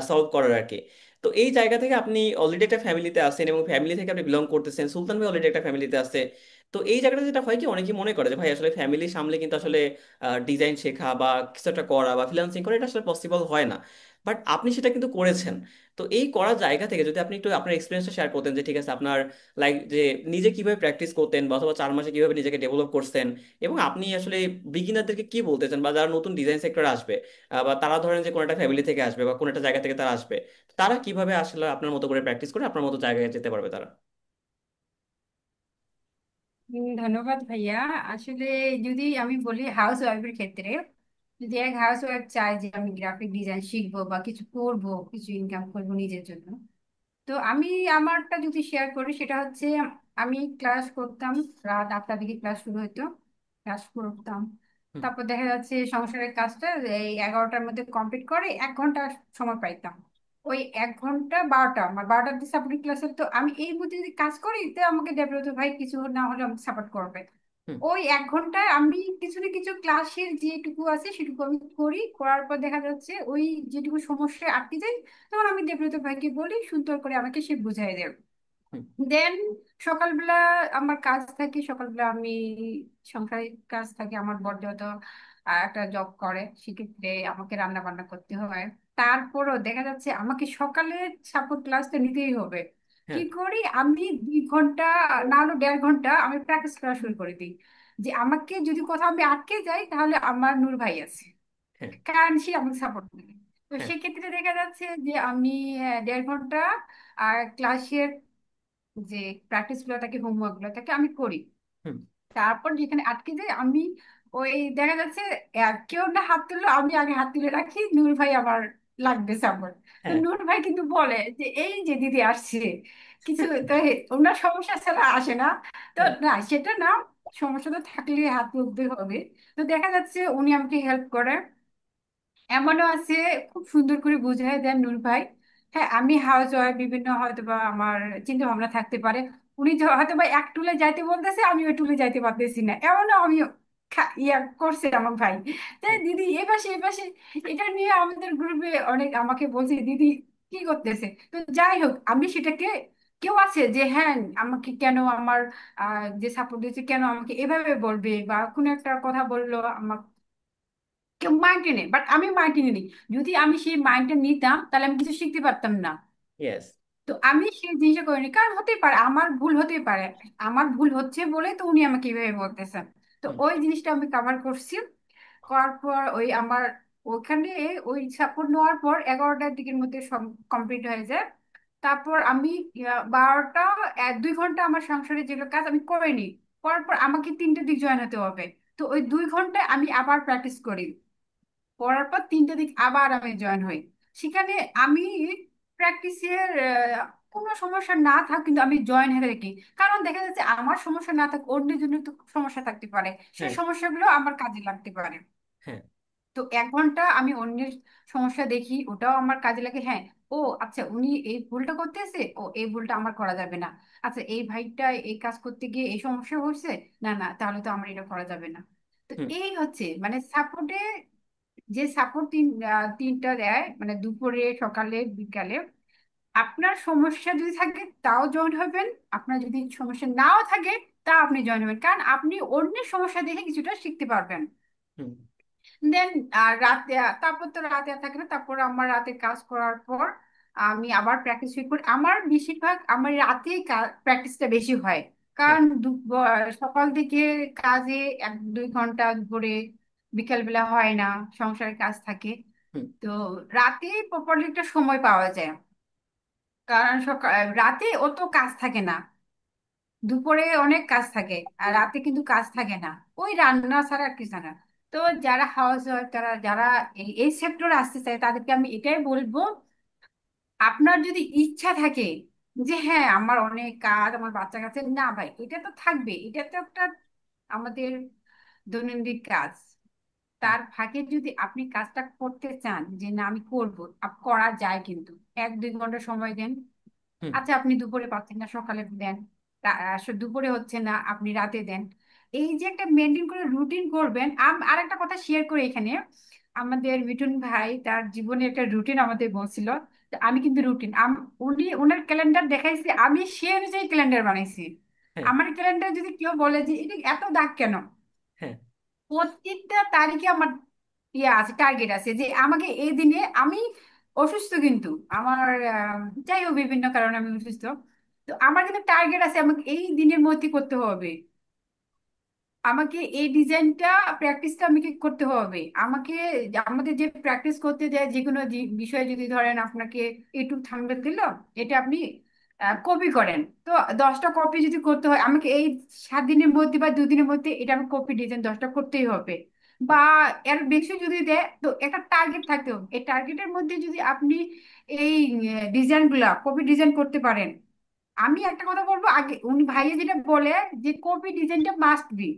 সলভ করার আর কি। তো এই জায়গা থেকে আপনি অলরেডি একটা ফ্যামিলিতে আছেন, এবং ফ্যামিলি থেকে আপনি বিলং করতেছেন, সুলতান ভাই অলরেডি একটা ফ্যামিলিতে আছে। তো এই জায়গাটা যেটা হয় কি, অনেকে মনে করে যে ভাই আসলে ফ্যামিলি সামলে কিন্তু আসলে ডিজাইন শেখা বা কিছু একটা করা বা ফ্রিল্যান্সিং করা এটা আসলে পসিবল হয় না। বাট আপনি সেটা কিন্তু করেছেন। তো এই করার জায়গা থেকে যদি আপনি একটু আপনার এক্সপিরিয়েন্সটা শেয়ার করতেন, যে ঠিক আছে আপনার লাইক যে নিজে কিভাবে প্র্যাকটিস করতেন, বা অথবা 4 মাসে কিভাবে নিজেকে ডেভেলপ করছেন, এবং আপনি আসলে বিগিনারদেরকে কি বলতে চান, বা যারা নতুন ডিজাইন সেক্টরে আসবে, বা তারা ধরেন যে কোনো একটা ফ্যামিলি থেকে আসবে বা কোনো একটা জায়গা থেকে তারা আসবে, তারা কিভাবে আসলে আপনার মতো করে প্র্যাকটিস করে আপনার মতো জায়গায় যেতে পারবে তারা? ধন্যবাদ ভাইয়া। আসলে যদি আমি বলি হাউস ওয়াইফের ক্ষেত্রে, যদি এক হাউস ওয়াইফ চায় যে আমি গ্রাফিক ডিজাইন শিখবো বা কিছু করব, কিছু ইনকাম করবো নিজের জন্য, তো আমি আমারটা যদি শেয়ার করি সেটা হচ্ছে, আমি ক্লাস করতাম, রাত 8টা থেকে ক্লাস শুরু হতো, ক্লাস করতাম। হুম। তারপর দেখা যাচ্ছে সংসারের কাজটা এই 11টার মধ্যে কমপ্লিট করে 1 ঘন্টা সময় পাইতাম। ওই 1 ঘন্টা 12টার দিকে সাপোর্টিং ক্লাসে, তো আমি এই মধ্যে যদি কাজ করি তো আমাকে দেবব্রত ভাই কিছু না হলে আমাকে সাপোর্ট করবে। হুম। ওই 1 ঘন্টায় আমি কিছু না কিছু ক্লাসের যেটুকু আছে সেটুকু আমি করি, করার পর দেখা যাচ্ছে ওই যেটুকু সমস্যায় আটকে যাই, তখন আমি দেবব্রত ভাইকে বলি, সুন্দর করে আমাকে সে বুঝাই দেয়। হুম। দেন সকালবেলা আমার কাজ থাকে, সকালবেলা আমি সংসারিক কাজ থাকে, আমার বড় যত একটা জব করে, সেক্ষেত্রে আমাকে রান্না বান্না করতে হয়। তারপরও দেখা যাচ্ছে আমাকে সকালে সাপোর্ট ক্লাসটা নিতেই হবে। কি হ্যাঁ। করি আমি, 2 ঘন্টা না হলো 1.5 ঘন্টা আমি প্র্যাকটিস করা শুরু করে দিই, যে আমাকে যদি কোথাও আমি আটকে যাই তাহলে আমার নূর ভাই আছে, হ্যাঁ। কারণ সে আমাকে সাপোর্ট করে। তো হ্যাঁ। সেক্ষেত্রে দেখা যাচ্ছে যে আমি 1.5 ঘন্টা আর ক্লাসের যে প্র্যাকটিস গুলো থাকে, হোমওয়ার্ক গুলো থাকে আমি করি। হুম। তারপর যেখানে আটকে যাই আমি, ওই দেখা যাচ্ছে কেউ না হাত তুললো, আমি আগে হাত তুলে রাখি, নূর ভাই আমার লাগবে সাপোর্ট। তো হ্যাঁ। নূর ভাই কিন্তু বলে যে এই যে দিদি আসছে, কিছু তো ওনার সমস্যা ছাড়া আসে না। তো হ্যাঁ। না, সেটা না, সমস্যা তো থাকলে হাত তুলতে হবে। তো দেখা যাচ্ছে উনি আমাকে হেল্প করে। এমনও আছে, খুব সুন্দর করে বুঝাই দেন নূর ভাই। হ্যাঁ, আমি হাউস ওয়াইফ, বিভিন্ন হয়তো বা আমার চিন্তা ভাবনা থাকতে পারে, উনি হয়তো বা এক টুলে যাইতে বলতেছে, আমি ওই টুলে যাইতে পারতেছি না, এমনও আমি ইয়া করছে আমার ভাই, যে হ্যাঁ। দিদি এ পাশে এ পাশে। এটা নিয়ে আমাদের গ্রুপে অনেক আমাকে বলছে দিদি কি করতেছে। তো যাই হোক, আমি সেটাকে, কেউ আছে যে হ্যাঁ আমাকে কেন আমার যে সাপোর্ট দিয়েছে কেন আমাকে এভাবে বলবে, বা কোনো একটা কথা বললো, কেউ মাইন্ডে নেই, বাট আমি মাইন্ডে নিই। যদি আমি সেই মাইন্ডটা নিতাম তাহলে আমি কিছু শিখতে পারতাম না। ইয়েস। তো আমি সেই জিনিসটা করিনি, কারণ হতেই পারে আমার ভুল, হতেই পারে আমার ভুল হচ্ছে বলে তো উনি আমাকে এইভাবে বলতেছেন। তো হুম। ওই জিনিসটা আমি কভার করছি। করার পর ওই আমার ওখানে ওই সাপোর্ট নেওয়ার পর 11টার দিকের মধ্যে সব কমপ্লিট হয়ে যায়। তারপর আমি 12টা 2 ঘন্টা আমার সংসারে যেগুলো কাজ আমি করে নিই। করার পর আমাকে 3টের দিক জয়েন হতে হবে। তো ওই 2 ঘন্টায় আমি আবার প্র্যাকটিস করি, পড়ার পর 3টে দিক আবার আমি জয়েন হই। সেখানে আমি প্র্যাকটিসের কোনো সমস্যা না থাক, কিন্তু আমি জয়েন হয়ে থাকি। কারণ দেখা যাচ্ছে আমার সমস্যা না থাক, অন্যের জন্য তো সমস্যা থাকতে পারে, সেই হ্যাঁ। সমস্যাগুলো আমার কাজে লাগতে পারে। হ্যাঁ। তো 1 ঘন্টা আমি অন্যের সমস্যা দেখি, ওটাও আমার কাজে লাগে। হ্যাঁ, ও আচ্ছা উনি এই ভুলটা করতেছে, ও এই ভুলটা আমার করা যাবে না। আচ্ছা এই ভাইটা এই কাজ করতে গিয়ে এই সমস্যা হয়েছে, না না তাহলে তো আমার এটা করা যাবে না। তো হুম। এই হচ্ছে মানে সাপোর্টে, যে সাপোর্ট 3টা দেয়, মানে দুপুরে সকালে বিকালে। আপনার সমস্যা যদি থাকে তাও জয়েন হবেন, আপনার যদি সমস্যা নাও থাকে তা আপনি জয়েন হবেন, কারণ আপনি অন্যের সমস্যা দেখে কিছুটা শিখতে পারবেন। হুম। দেন আর রাতে, তারপর তো রাতে আর থাকে না, তারপর আমার রাতে কাজ করার পর আমি আবার প্র্যাকটিস শুরু করি। আমার বেশিরভাগ আমার রাতে প্র্যাকটিসটা বেশি হয়, হ্যাঁ। কারণ সকাল থেকে কাজে 1-2 ঘন্টা দুপুরে, বিকালবেলা হয় না, সংসারের কাজ থাকে। হুম। তো রাতে প্রপারলি একটা সময় পাওয়া যায়, কারণ সকাল রাতে অত কাজ থাকে না, দুপুরে অনেক কাজ থাকে, আর রাতে কিন্তু কাজ থাকে না, ওই রান্না ছাড়া আর কিছু না। তো যারা হাউস ওয়াইফ, তারা যারা এই সেক্টরে আসতে চায় তাদেরকে আমি এটাই বলবো, আপনার যদি ইচ্ছা থাকে যে হ্যাঁ আমার অনেক কাজ, আমার বাচ্চা কাছে, না ভাই এটা তো থাকবে, এটা তো একটা আমাদের দৈনন্দিন কাজ, তার ফাঁকে যদি আপনি কাজটা করতে চান যে না আমি করব, করা যায় কিন্তু। 1-2 ঘন্টা সময় দেন। হুম। আচ্ছা আপনি দুপুরে পাচ্ছেন না, সকালে দেন। দুপুরে হচ্ছে না, আপনি রাতে দেন। এই যে একটা মেনটেন করে রুটিন করবেন। আর একটা কথা শেয়ার করি এখানে, আমাদের মিঠুন ভাই তার জীবনে একটা রুটিন আমাদের বলছিল। তো আমি কিন্তু রুটিন, উনি ওনার ক্যালেন্ডার দেখাইছি, আমি সে অনুযায়ী ক্যালেন্ডার বানাইছি। হ্যাঁ। আমার ক্যালেন্ডার যদি কেউ বলে যে এটা এত দাগ কেন, হ্যাঁ। প্রত্যেকটা তারিখে আমার ইয়ে আছে, টার্গেট আছে, যে আমাকে এই দিনে আমি অসুস্থ কিন্তু আমার, যাই হোক বিভিন্ন কারণে আমি অসুস্থ। তো আমার কিন্তু টার্গেট আছে, আমাকে এই দিনের মধ্যে করতে হবে, আমাকে এই ডিজাইনটা প্র্যাকটিসটা আমাকে করতে হবে। আমাকে আমাদের যে প্র্যাকটিস করতে দেয় যে কোনো বিষয়ে, যদি ধরেন আপনাকে ইউটিউব থাম্বনেল দিল, এটা আপনি কপি করেন, তো 10টা কপি যদি করতে হয় আমাকে এই 7 দিনের মধ্যে বা 2 দিনের মধ্যে এটা আমি কপি ডিজাইন 10টা করতেই হবে। বা এর বেশি যদি দেয় তো একটা টার্গেট থাকতে হবে, এই টার্গেটের মধ্যে যদি আপনি এই ডিজাইনগুলা কপি ডিজাইন করতে পারেন। আমি একটা কথা বলবো, আগে উনি ভাইয়া যেটা বলে যে কপি ডিজাইনটা মাস্ট বি,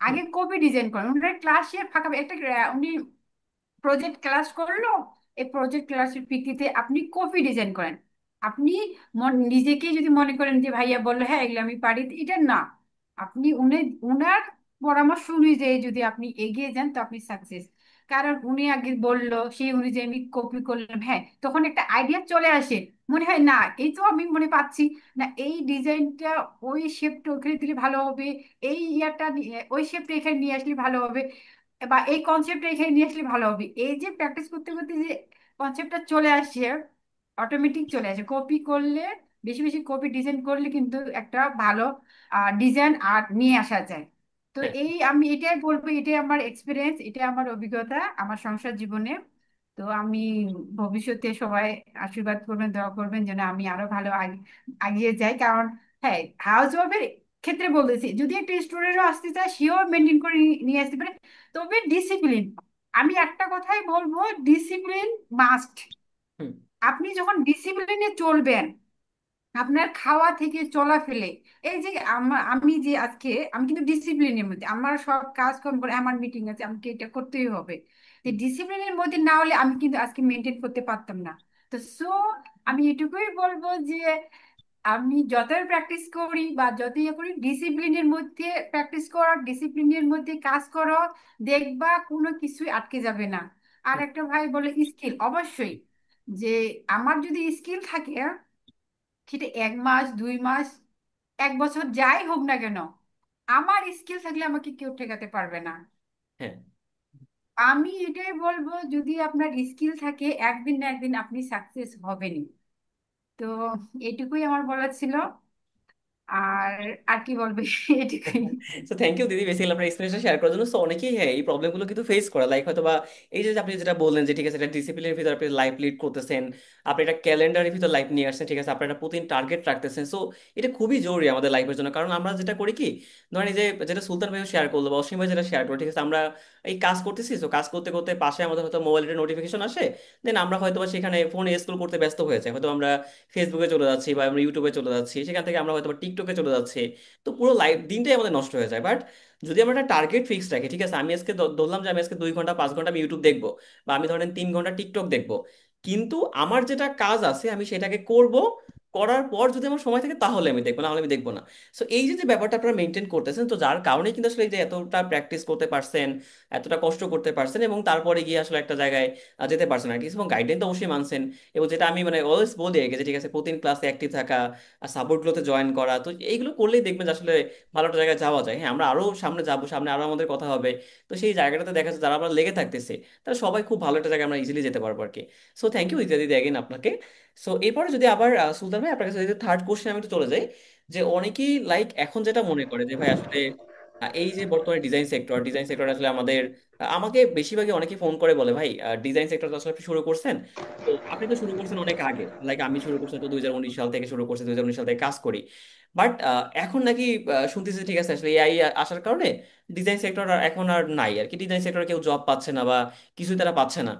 আগে কপি ডিজাইন করেন। ওনার ক্লাসে ফাঁকা একটা উনি প্রজেক্ট ক্লাস করলো, এই প্রজেক্ট ক্লাসের ভিত্তিতে আপনি কপি ডিজাইন করেন। আপনি নিজেকে যদি মনে করেন যে ভাইয়া বললো হ্যাঁ এগুলো আমি পারি, এটা না। আপনি উনার পরামর্শ অনুযায়ী যদি আপনি এগিয়ে যান তো আপনি সাকসেস। কারণ উনি আগে বললো সেই অনুযায়ী আমি কপি করলাম, হ্যাঁ তখন একটা আইডিয়া চলে আসে, মনে হয় না এই তো আমি মনে পাচ্ছি, না এই ডিজাইনটা ওই শেপটা ওখানে দিলে ভালো হবে, এই ইয়াটা ওই শেপটা এখানে নিয়ে আসলে ভালো হবে, বা এই কনসেপ্টটা এখানে নিয়ে আসলে ভালো হবে। এই যে প্র্যাকটিস করতে করতে যে কনসেপ্টটা চলে আসে, অটোমেটিক চলে আসে। কপি করলে, বেশি বেশি কপি ডিজাইন করলে কিন্তু একটা ভালো ডিজাইন আর্ট নিয়ে আসা যায়। তো হ্যাঁ। এই আমি এটাই বলবো, এটাই আমার এক্সপিরিয়েন্স, এটাই আমার অভিজ্ঞতা আমার সংসার জীবনে। তো আমি ভবিষ্যতে সবাই আশীর্বাদ করবেন, দোয়া করবেন যেন আমি আরো ভালো এগিয়ে যাই। কারণ হ্যাঁ, হাউস ওয়াইফের ক্ষেত্রে বলতেছি, যদি একটা স্টুডেন্টও আসতে চায় সেও মেনটেন করে নিয়ে আসতে পারে, তবে ডিসিপ্লিন, আমি একটা কথাই বলবো, ডিসিপ্লিন মাস্ট। হুম। আপনি যখন ডিসিপ্লিনে চলবেন, আপনার খাওয়া থেকে চলা ফেলে, এই যে আমি যে আজকে আমি কিন্তু ডিসিপ্লিনের মধ্যে, আমার সব কাজ কর্ম করে, আমার মিটিং আছে আমাকে এটা করতেই হবে, তো ডিসিপ্লিনের মধ্যে না হলে আমি কিন্তু আজকে মেনটেন করতে পারতাম না। তো সো আমি এটুকুই বলবো যে আমি যতই প্র্যাকটিস করি বা যতই ইয়ে করি, ডিসিপ্লিনের মধ্যে প্র্যাকটিস করো, ডিসিপ্লিনের মধ্যে কাজ করো, দেখবা কোনো কিছুই আটকে যাবে না। আর একটা ভাই বলে স্কিল, অবশ্যই যে আমার যদি স্কিল থাকে, সেটা 1 মাস 2 মাস 1 বছর যাই হোক না কেন, আমার স্কিল থাকলে আমাকে কেউ ঠেকাতে পারবে না। হ্যাঁ। আমি এটাই বলবো, যদি আপনার স্কিল থাকে একদিন না একদিন আপনি সাকসেস হবেনই। তো এটুকুই আমার বলার ছিল। আর আর কি বলবে এটুকুই। তো থ্যাংক ইউ দিদি বেসিক্যালি আপনার এক্সপিরিয়েন্সটা শেয়ার করার জন্য। সো অনেকেই হ্যাঁ এই প্রবলেমগুলো কিন্তু ফেস করে, লাইক হয়তো বা এই যে আপনি যেটা বললেন যে ঠিক আছে এটা ডিসিপ্লিনের ভিতরে আপনি লাইফ লিড করতেছেন, আপনি একটা ক্যালেন্ডারের ভিতর লাইফ নিয়ে আসছেন, ঠিক আছে আপনি একটা প্রতিদিন টার্গেট রাখতেছেন। সো এটা খুবই জরুরি আমাদের লাইফের জন্য। কারণ আমরা যেটা করি কি, ধরেন এই যে যেটা সুলতান ভাইও শেয়ার করলো বা অসীম ভাই যেটা শেয়ার করলো, ঠিক আছে আমরা এই কাজ করতেছি, তো কাজ করতে করতে পাশে আমাদের হয়তো মোবাইলের নোটিফিকেশন আসে, দেন আমরা হয়তো বা সেখানে ফোনে স্ক্রল করতে ব্যস্ত হয়ে যাই, হয়তো আমরা ফেসবুকে চলে যাচ্ছি বা আমরা ইউটিউবে চলে যাচ্ছি, সেখান থেকে আমরা হয়তো বা টিকটকে চলে যাচ্ছি। তো পুরো লাইফ দিনটাই আমাদের নষ্ট হয়ে যায়। বাট যদি আমরা একটা টার্গেট ফিক্স রাখি, ঠিক আছে আমি আজকে ধরলাম যে আমি আজকে 2 ঘন্টা 5 ঘন্টা আমি ইউটিউব দেখবো, বা আমি ধরেন 3 ঘন্টা টিকটক দেখবো, কিন্তু আমার যেটা কাজ আছে আমি সেটাকে করব, করার পর যদি আমার সময় থাকে তাহলে আমি দেখবো, না হলে আমি দেখবো না। সো এই যে যে ব্যাপারটা আপনারা মেনটেন করতেছেন, তো যার কারণে কিন্তু আসলে এই যে এতটা প্র্যাকটিস করতে পারছেন, এতটা কষ্ট করতে পারছেন, এবং তারপরে গিয়ে আসলে একটা জায়গায় যেতে পারছেন আর কি। এবং গাইডলাইন তো অবশ্যই মানছেন, এবং যেটা আমি মানে অলওয়েজ বলি আর কি, যে ঠিক আছে প্রতিদিন ক্লাসে অ্যাক্টিভ থাকা আর সাপোর্টগুলোতে জয়েন করা, তো এইগুলো করলেই দেখবেন যে আসলে ভালো একটা জায়গায় যাওয়া যায়। হ্যাঁ আমরা আরো সামনে যাবো, সামনে আরো আমাদের কথা হবে, তো সেই জায়গাটাতে দেখা যাচ্ছে যারা আমরা লেগে থাকতেছে তারা সবাই খুব ভালো একটা জায়গায় আমরা ইজিলি যেতে পারবো আর কি। সো থ্যাংক ইউ ইত্যাদি অ্যাগেন আপনাকে। সো এরপরে যদি আবার সুলতান ভাই আপনার কাছে যদি থার্ড কোশ্চেন আমি একটু চলে যাই, যে অনেকেই লাইক এখন যেটা মনে করে যে ভাই আসলে এই যে বর্তমানে ডিজাইন সেক্টর আসলে আমাদের আমাকে বেশিরভাগই অনেকে ফোন করে বলে ভাই ডিজাইন সেক্টর তো আসলে আপনি শুরু করছেন, তো আপনি তো শুরু করছেন অনেক আগে, লাইক আমি শুরু করছি তো 2019 সাল থেকে শুরু করছি, 2019 সাল থেকে কাজ করি, বাট এখন নাকি শুনতেছি ঠিক আছে আসলে এআই আসার কারণে ডিজাইন সেক্টর এখন আর নাই আর কি, ডিজাইন সেক্টরে কেউ জব পাচ্ছে না বা কিছুই তারা পাচ্ছে না।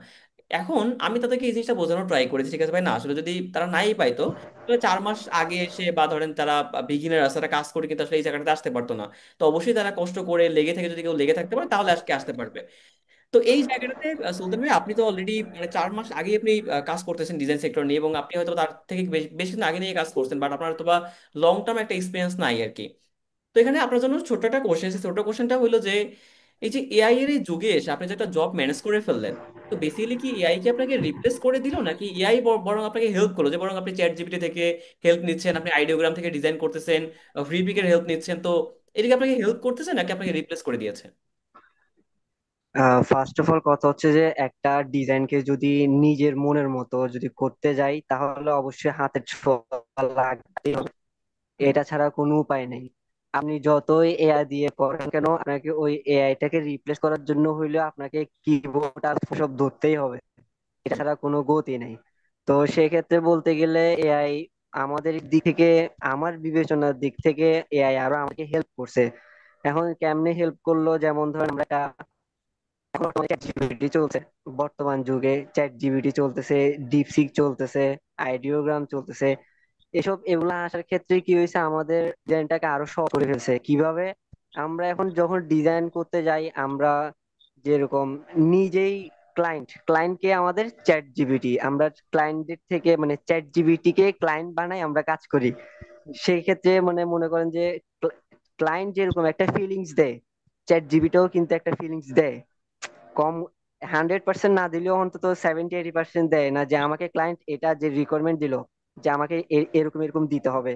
এখন আমি তাদেরকে এই জিনিসটা বোঝানোর ট্রাই করেছি, ঠিক আছে ভাই না আসলে যদি তারা নাই পাইতো তাহলে 4 মাস আগে এসে বা ধরেন তারা বিগিনার আছে তারা কাজ করে কিন্তু আসলে এই জায়গাটাতে আসতে পারতো না। তো অবশ্যই তারা কষ্ট করে লেগে থেকে যদি কেউ লেগে থাকতে পারে তাহলে আজকে আসতে পারবে। তো এই জায়গাটাতে সুলতান ভাই আপনি তো অলরেডি মানে 4 মাস আগে আপনি কাজ করতেছেন ডিজাইন সেক্টর নিয়ে, এবং আপনি হয়তো তার থেকে বেশি দিন আগে নিয়ে কাজ করছেন, বাট আপনার তো বা লং টার্ম একটা এক্সপিরিয়েন্স নাই আর কি। তো এখানে আপনার জন্য ছোট্ট একটা কোশ্চেন আছে, ছোট কোশ্চেনটা হলো যে এই যে এআই এর এই যুগে এসে আপনি যে একটা জব ম্যানেজ করে ফেললেন, তো বেসিক্যালি কি এআই কি আপনাকে রিপ্লেস করে দিল, নাকি এআই বরং আপনাকে হেল্প করলো, যে বরং আপনি চ্যাট জিপিটি থেকে হেল্প নিচ্ছেন, আপনি আইডিওগ্রাম থেকে ডিজাইন করতেছেন, ফ্রিপিকের হেল্প নিচ্ছেন, তো এদিকে আপনাকে হেল্প করতেছে নাকি আপনাকে রিপ্লেস করে দিয়েছে? ফার্স্ট অফ অল কথা হচ্ছে যে একটা ডিজাইনকে যদি নিজের মনের মতো যদি করতে যাই তাহলে অবশ্যই হাতের ছোঁয়া লাগতেই হবে। হুম। এটা ছাড়া কোনো উপায় নেই। আপনি যতই এআই দিয়ে করেন কেন, আপনাকে ওই এআইটাকে রিপ্লেস করার জন্য হইলেও আপনাকে কিবোর্ড আর সব ধরতেই হবে। এটা ছাড়া কোনো গতি নেই। তো সেক্ষেত্রে বলতে গেলে এআই আমাদের দিক থেকে, আমার বিবেচনার দিক থেকে এআই আরো আমাকে হেল্প করছে। এখন কেমনে হেল্প করলো, যেমন ধরেন আমরা এখন চ্যাট জিপিটি চলছে, বর্তমান যুগে চ্যাট জিপিটি চলতেছে, ডিপসিক চলতেছে, আইডিওগ্রাম চলতেছে। এগুলা আসার ক্ষেত্রে কি হয়েছে, আমাদের ডিজাইনটাকে আরো সহজ করে ফেলছে। কিভাবে? আমরা এখন যখন ডিজাইন করতে যাই, আমরা যেরকম নিজেই ক্লায়েন্টকে আমাদের চ্যাট জিপিটি, আমরা ক্লায়েন্টের থেকে মানে চ্যাট জিপিটি কে ক্লায়েন্ট বানাই, আমরা কাজ করি। সেই ক্ষেত্রে মানে মনে করেন যে ক্লায়েন্ট যেরকম একটা ফিলিংস দেয়, চ্যাট জিপিটিও কিন্তু একটা ফিলিংস দেয়। কম 100% না দিলেও অন্তত 70-80% দেয় না, যে আমাকে ক্লায়েন্ট এটা যে রিকোয়ারমেন্ট দিল যে আমাকে এরকম এরকম দিতে হবে।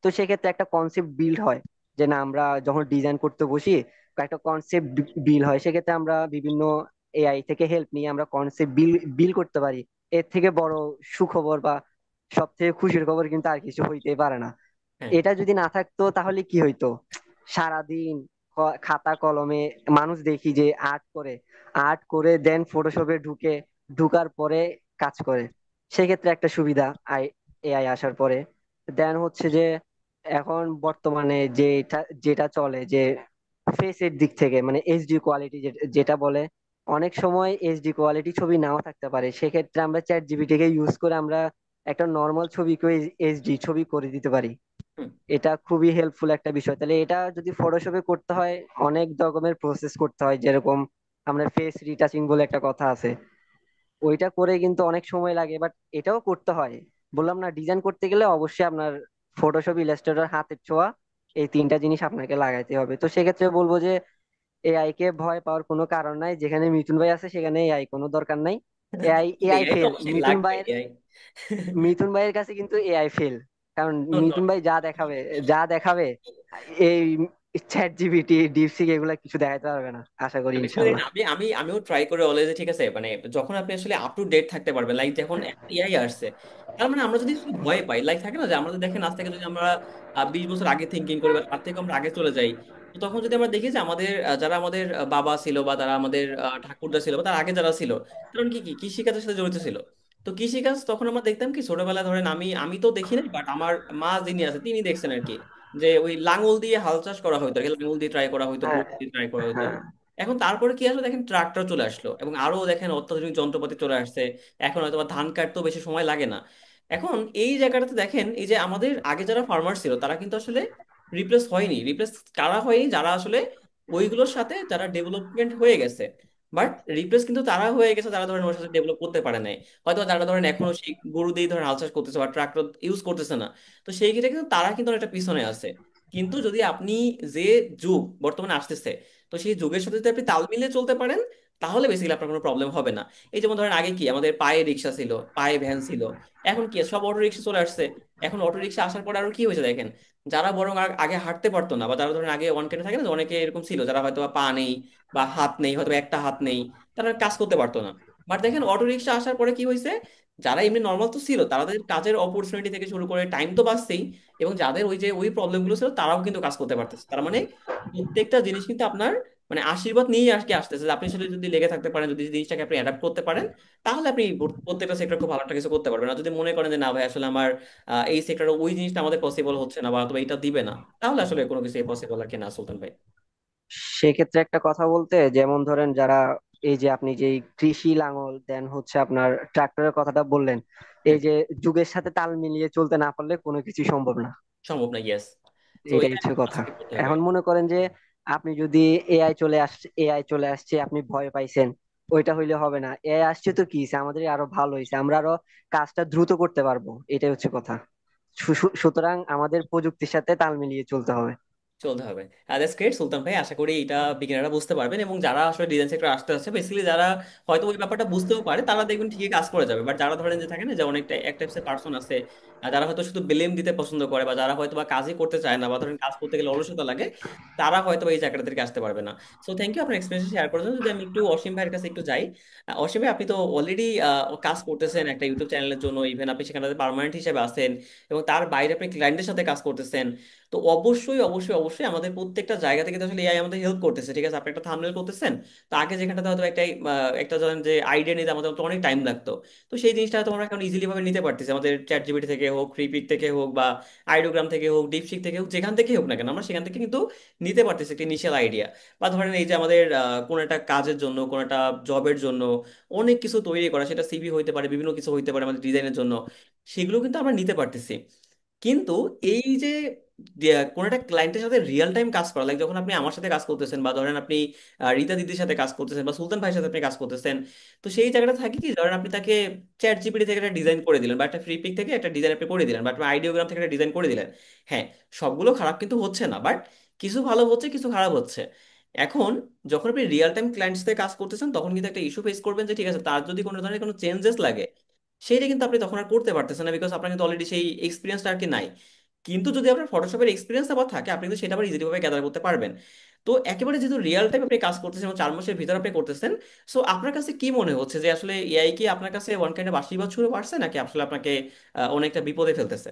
তো সেক্ষেত্রে একটা কনসেপ্ট বিল্ড হয়, যে না আমরা যখন ডিজাইন করতে বসি একটা কনসেপ্ট বিল হয়, সেক্ষেত্রে আমরা বিভিন্ন এআই থেকে হেল্প নিয়ে আমরা কনসেপ্ট বিল করতে পারি। এর থেকে বড় সুখবর বা সব থেকে খুশির খবর কিন্তু আর কিছু হইতেই পারে না। হ্যাঁ। এটা যদি না থাকতো তাহলে কি হইতো, সারাদিন খাতা কলমে মানুষ দেখি যে আর্ট করে দেন ফটোশপে ঢুকার পরে কাজ করে। সেক্ষেত্রে একটা সুবিধা এআই আসার পরে। দেন হচ্ছে যে এখন বর্তমানে যেটা যেটা চলে যে ফেসের দিক থেকে মানে এইচডি কোয়ালিটি যেটা বলে, অনেক সময় এইচডি কোয়ালিটি ছবি নাও থাকতে পারে, সেক্ষেত্রে আমরা চ্যাট জিপিটি কে ইউজ করে আমরা একটা নর্মাল ছবিকে এইচডি ছবি করে দিতে পারি। হুম। এটা খুবই হেল্পফুল একটা বিষয়। তাহলে এটা যদি ফটোশপে করতে হয়, অনেক রকমের প্রসেস করতে হয়, যেরকম আমরা ফেস রিটাচিং বলে একটা কথা আছে, ওইটা করে কিন্তু অনেক সময় লাগে, বাট এটাও করতে হয়। বললাম না, ডিজাইন করতে গেলে অবশ্যই আপনার ফটোশপ, ইলাস্ট্রেটর, হাতের ছোঁয়া, এই তিনটা জিনিস আপনাকে লাগাইতে হবে। তো সেক্ষেত্রে বলবো যে এআই কে ভয় পাওয়ার কোনো কারণ নাই, যেখানে মিঠুন ভাই আছে সেখানে এআই কোনো দরকার নাই। এআই এআই এআই তো ফেল অবশ্যই মিঠুন লাগবে ভাইয়ের, এআই। মিথুন ভাইয়ের কাছে কিন্তু এআই ফেল। কারণ মিথুন ভাই যা দেখাবে এই চ্যাট জিপিটি, ডিপসিক এগুলা কিছু দেখাতে পারবে না, আশা করি বেসিক্যালি ইনশাল্লাহ। আমিও ট্রাই করে অলওয়েজ, ঠিক আছে, মানে যখন আপনি আসলে আপ টু ডেট থাকতে পারবেন, লাইক যখন এআই আসছে, তার মানে আমরা যদি শুধু ভয় পাই, লাইক থাকে না যে আমরা যদি দেখেন আজ থেকে যদি আমরা 20 বছর আগে থিঙ্কিং করি বা তার থেকে আমরা আগে চলে যাই, তো তখন যদি আমরা দেখি যে আমাদের যারা আমাদের বাবা ছিল বা তারা আমাদের ঠাকুরদা ছিল বা তার আগে যারা ছিল, কারণ কি কি কৃষিকাজের সাথে জড়িত ছিল। তো কৃষিকাজ তখন আমরা দেখতাম কি ছোটবেলায়, ধরেন আমি আমি তো দেখি নাই, বাট আমার মা যিনি আছে তিনি দেখছেন আর কি, যে ওই লাঙ্গল দিয়ে হাল চাষ করা হতো আর কি, লাঙ্গল দিয়ে ট্রাই করা হতো, হ্যাঁ, বলদ দিয়ে ট্রাই করা হতো। হ্যাঁ, এখন তারপরে কি আসলে দেখেন ট্রাক্টর চলে আসলো এবং আরো দেখেন অত্যাধুনিক যন্ত্রপাতি চলে আসছে। এখন হয়তো বা ধান কাটতেও বেশি সময় লাগে না। এখন এই জায়গাটাতে দেখেন, এই যে আমাদের আগে যারা ফার্মার ছিল তারা কিন্তু আসলে রিপ্লেস কারা হয়নি, যারা আসলে ওইগুলোর সাথে যারা ডেভেলপমেন্ট হয়ে গেছে। বাট রিপ্লেস কিন্তু তারা হয়ে গেছে যারা ধরেন ওর সাথে ডেভেলপ করতে পারে নাই। হয়তো যারা ধরেন এখনো সেই গরু দিয়ে ধরেন হাল চাষ করতেছে বা ট্রাক্টর ইউজ করতেছে না। তো সেই ক্ষেত্রে কিন্তু তারা কিন্তু অনেকটা পিছনে আছে। কিন্তু যদি আপনি যে যুগ বর্তমানে আসতেছে, তো সেই যুগের সাথে যদি আপনি তাল মিলিয়ে চলতে পারেন, তাহলে বেসিক্যালি আপনার কোনো প্রবলেম হবে না। এই যেমন ধরেন আগে কি আমাদের পায়ে রিক্সা ছিল, পায়ে ভ্যান ছিল, এখন কি সব অটো রিক্সা চলে আসছে। এখন অটো রিক্সা আসার পর আরো কি হয়েছে দেখেন, যারা বরং আগে হাঁটতে পারতো না, বা যারা ধরেন আগে ওয়ান টেনে থাকে না যে অনেকে এরকম ছিল যারা হয়তো বা পা নেই বা হাত নেই, হয়তো বা একটা হাত নেই, তারা কাজ করতে পারতো না। বাট দেখেন অটো রিক্সা আসার পরে কি হয়েছে, যারা এমনি নর্মাল তো ছিল তাদের কাজের অপরচুনিটি থেকে শুরু করে টাইম তো বাঁচছেই, এবং যাদের ওই যে ওই প্রবলেম গুলো ছিল তারাও কিন্তু কাজ করতে পারতেছে। তার মানে প্রত্যেকটা জিনিস কিন্তু আপনার মানে আশীর্বাদ নিয়েই আর কি আসতেছে, যে আপনি আসলে যদি লেগে থাকতে পারেন, যদি জিনিসটাকে আপনি অ্যাডাপ্ট করতে পারেন, তাহলে আপনি প্রত্যেকটা সেক্টর খুব ভালো একটা কিছু করতে পারবেন। আর যদি মনে করেন যে না ভাই আসলে আমার এই সেক্টরে ওই জিনিসটা আমাদের পসিবল হচ্ছে না বা অথবা এটা দিবে না, তাহলে আসলে কোনো কিছু পসিবল আর কি না, সুলতান ভাই। সেক্ষেত্রে একটা কথা বলতে, যেমন ধরেন যারা এই যে আপনি যে কৃষি লাঙল দেন হচ্ছে আপনার ট্রাক্টরের কথাটা বললেন, এই হ্যাঁ, যে যুগের সাথে তাল মিলিয়ে চলতে না পারলে কোনো কিছু সম্ভব না। সম্ভব না, ইয়েস। তো এটাই এটা হচ্ছে কথা। আজকে করতে হবে। এখন মনে করেন যে আপনি যদি এআই চলে আসছে আপনি ভয় পাইছেন, ওইটা হইলে হবে না। এআই আসছে তো কি হইছে, আমাদের আরো ভালো হয়েছে, আমরা আরো কাজটা দ্রুত করতে পারবো, এটাই হচ্ছে কথা। সুতরাং আমাদের প্রযুক্তির সাথে তাল মিলিয়ে চলতে হবে। চলতে হবে। দ্যাটস গ্রেট সুলতান ভাই, আশা করি এটা বিগিনাররা বুঝতে পারবেন, এবং যারা আসলে ডিজাইন সেক্টর আসতে আসছে বেসিক্যালি যারা হয়তো ওই ব্যাপারটা বুঝতেও পারে তারা দেখবেন ঠিকই কাজ করে যাবে। বাট যারা ধরেন যে থাকে না যে অনেকটা এক টাইপসের পার্সন আছে, যারা হয়তো শুধু ব্লেম দিতে পছন্দ করে, বা যারা হয়তো বা কাজই করতে চায় না, বা ধরেন কাজ করতে গেলে অলসতা লাগে, তারা হয়তো বা এই জায়গাটা থেকে আসতে পারবে না। সো থ্যাংক ইউ আপনার এক্সপিরিয়েন্স শেয়ার করার জন্য। যদি আমি একটু অসীম ভাইয়ের কাছে একটু যাই, অসীম ভাই আপনি তো অলরেডি কাজ করতেছেন একটা ইউটিউব চ্যানেলের জন্য, ইভেন আপনি সেখানে পার্মানেন্ট হিসেবে আছেন, এবং তার বাইরে আপনি ক্লায়েন্টের সাথে কাজ করতেছেন। তো অবশ্যই অবশ্যই অবশ্যই আমাদের প্রত্যেকটা জায়গা থেকে তো আসলে এআই আমাদের হেল্প করতেছে। ঠিক আছে, আপনি একটা থাম্বনেল করতেছেন, তো আগে যেখানটাতে হয়তো একটা ধরেন যে আইডিয়া নিতে আমাদের তো অনেক টাইম লাগতো, তো সেই জিনিসটা হয়তো আমরা এখন ইজিলি ভাবে নিতে পারতেছি। আমাদের চ্যাট জিপিটি থেকে হোক, ক্রিপিক থেকে হোক, বা আইডিওগ্রাম থেকে হোক, ডিপসিক থেকে হোক, যেখান থেকে হোক না কেন আমরা সেখান থেকে কিন্তু নিতে পারতেছি একটা ইনিশিয়াল আইডিয়া। বা ধরেন এই যে আমাদের কোনো একটা কাজের জন্য, কোনো একটা জবের জন্য অনেক কিছু তৈরি করা, সেটা সিভি হইতে পারে, বিভিন্ন কিছু হইতে পারে আমাদের ডিজাইনের জন্য, সেগুলো কিন্তু আমরা নিতে পারতেছি। কিন্তু এই যে কোন একটা ক্লায়েন্টের সাথে রিয়েল টাইম কাজ করা, লাইক যখন আপনি আমার সাথে কাজ করতেছেন, বা ধরেন আপনি রীতা দিদির সাথে কাজ করতেছেন, বা সুলতান ভাইয়ের সাথে আপনি কাজ করতেছেন, তো সেই জায়গাটা থাকে কি, ধরেন আপনি তাকে চ্যাট জিপিটি থেকে একটা ডিজাইন করে দিলেন, বা একটা ফ্রি পিক থেকে একটা ডিজাইন আপনি করে দিলেন, বা একটা আইডিওগ্রাম থেকে একটা ডিজাইন করে দিলেন। হ্যাঁ, সবগুলো খারাপ কিন্তু হচ্ছে না, বাট কিছু ভালো হচ্ছে, কিছু খারাপ হচ্ছে। এখন যখন আপনি রিয়েল টাইম ক্লায়েন্টের সাথে কাজ করতেছেন, তখন কিন্তু একটা ইস্যু ফেস করবেন যে ঠিক আছে, তার যদি কোনো ধরনের কোনো চেঞ্জেস লাগে, সেইটা কিন্তু আপনি তখন আর করতে পারতেছেন না, বিকজ আপনার কিন্তু অলরেডি সেই এক্সপিরিয়েন্সটা আর কি নাই। কিন্তু যদি আপনার ফটোশপের এক্সপিরিয়েন্স আবার থাকে, আপনি কিন্তু সেটা আবার ইজিলি ভাবে গ্যাদার করতে পারবেন। তো একেবারে যেহেতু রিয়েল টাইম আপনি কাজ করতেছেন এবং 4 মাসের ভিতরে আপনি করতেছেন, সো আপনার কাছে কি মনে হচ্ছে যে আসলে এআই কি আপনার কাছে ওয়ান কাইন্ড অফ আশীর্বাদ ছুড়ে পারছে, নাকি আসলে আপনাকে অনেকটা বিপদে ফেলতেছে?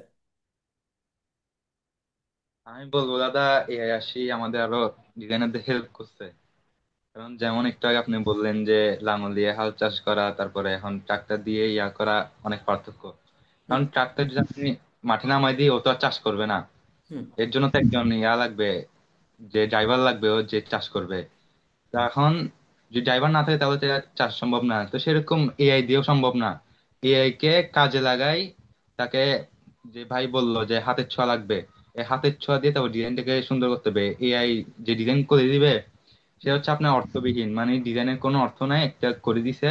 আমি বলবো দাদা, এআই আসি আমাদের আরো ডিজাইনারদের হেল্প করছে। কারণ যেমন একটু আগে আপনি বললেন যে লাঙল দিয়ে হাল চাষ করা, তারপরে এখন ট্রাক্টর দিয়ে ইয়া করা, অনেক পার্থক্য। হুম। কারণ ট্রাক্টর যদি আপনি মাঠে নামাই দিয়ে, ও তো আর চাষ করবে না। হুম। এর জন্য তো একজন ইয়া লাগবে, যে ড্রাইভার লাগবে, ও যে চাষ করবে। তা এখন যদি ড্রাইভার না থাকে তাহলে তো আর চাষ সম্ভব না। তো সেরকম এআই দিয়েও সম্ভব না। এআই কে কাজে লাগাই, তাকে, যে ভাই বললো যে হাতের ছোঁয়া লাগবে, এই হাতের ছোঁয়া দিয়ে তারপর ডিজাইনটাকে সুন্দর করতে হবে। এআই যে ডিজাইন করে দিবে, সে হচ্ছে আপনার অর্থবিহীন, মানে ডিজাইনের কোনো অর্থ নাই, একটা করে দিছে,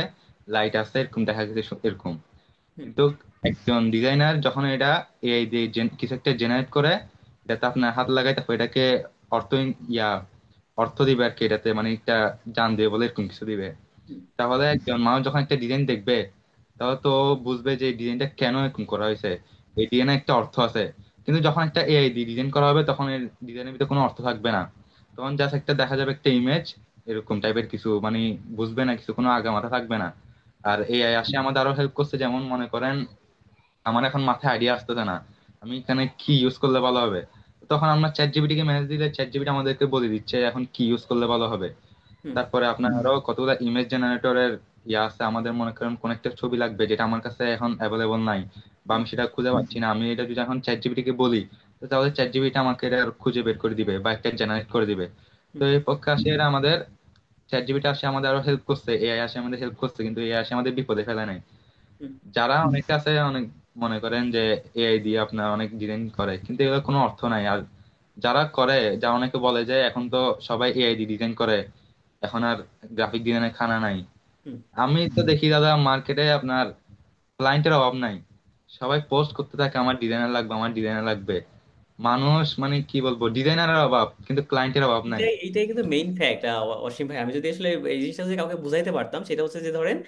লাইট আছে, এরকম দেখা গেছে, এরকম। হুম। কিন্তু একজন ডিজাইনার যখন এটা এআই দিয়ে কিছু একটা জেনারেট করে, এটাতে আপনার হাত লাগায়, তারপর এটাকে অর্থ ইয়া অর্থ দিবে আর কি, এটাতে মানে একটা জান দিবে বলে এরকম কিছু দিবে। হুম। তাহলে একজন মানুষ যখন একটা ডিজাইন দেখবে, তাহলে তো ও বুঝবে যে ডিজাইনটা কেন এরকম করা হয়েছে, এই ডিজাইনে একটা অর্থ আছে। কিন্তু যখন একটা এআই দিয়ে ডিজাইন করা হবে, তখন এর ডিজাইনের ভিতরে কোনো অর্থ থাকবে না। তখন জাস্ট একটা দেখা যাবে একটা ইমেজ, এরকম টাইপের কিছু, মানে বুঝবে না কিছু, কোনো আগা মাথা থাকবে না। আর এআই আসে আমাদের আরো হেল্প করছে, যেমন মনে করেন আমার এখন মাথায় আইডিয়া আসতেছে না, আমি এখানে কি ইউজ করলে ভালো হবে। তখন আমরা চ্যাট জিপিটি কে মেসেজ দিলে চ্যাট জিপিটি আমাদেরকে বলে দিচ্ছে এখন কি ইউজ করলে ভালো হবে। হুম। তারপরে আপনার আরো কতগুলো ইমেজ জেনারেটরের ইয়ে আছে। আমাদের মনে করেন কোন একটা ছবি লাগবে যেটা আমার কাছে এখন অ্যাভেলেবল নাই, বা হুম। আমি সেটা খুঁজে পাচ্ছি না, আমি এটা যদি এখন চ্যাট জিপিটি কে বলি, তো তাহলে চ্যাট জিপিটি আমাকে এটা খুঁজে বের করে দিবে বা একটা জেনারেট করে দিবে। তো হুম। এই পক্ষে আসে এরা আমাদের, চ্যাট জিপিটি আসে আমাদের আরো হেল্প করছে, এআই আসে আমাদের হেল্প করছে, কিন্তু এআই আসে আমাদের বিপদে ফেলে নাই। হুম। যারা অনেকে আছে অনেক মনে করেন যে এআই দিয়ে আপনার অনেক ডিজাইন করে, কিন্তু এগুলো কোনো অর্থ নাই। আর যারা করে, যা অনেকে বলে যে এখন তো সবাই এআই দিয়ে ডিজাইন করে, এখন আর গ্রাফিক ডিজাইনের খানা নাই। হুম। আমি তো দেখি দাদা মার্কেটে আপনার ক্লায়েন্টের অভাব নাই, সবাই পোস্ট করতে থাকে আমার ডিজাইনার লাগবে, আমার ডিজাইনার লাগবে। মানুষ মানে কি বলবো, ডিজাইনারের অভাব কিন্তু ক্লায়েন্টের অভাব নাই। এটাই এটাই কিন্তু মেইন ফ্যাক্ট। অসীম ভাই, আমি যদি আসলে এই জিনিসটা যদি কাউকে বুঝাইতে পারতাম, সেটা হচ্ছে যে ধরেন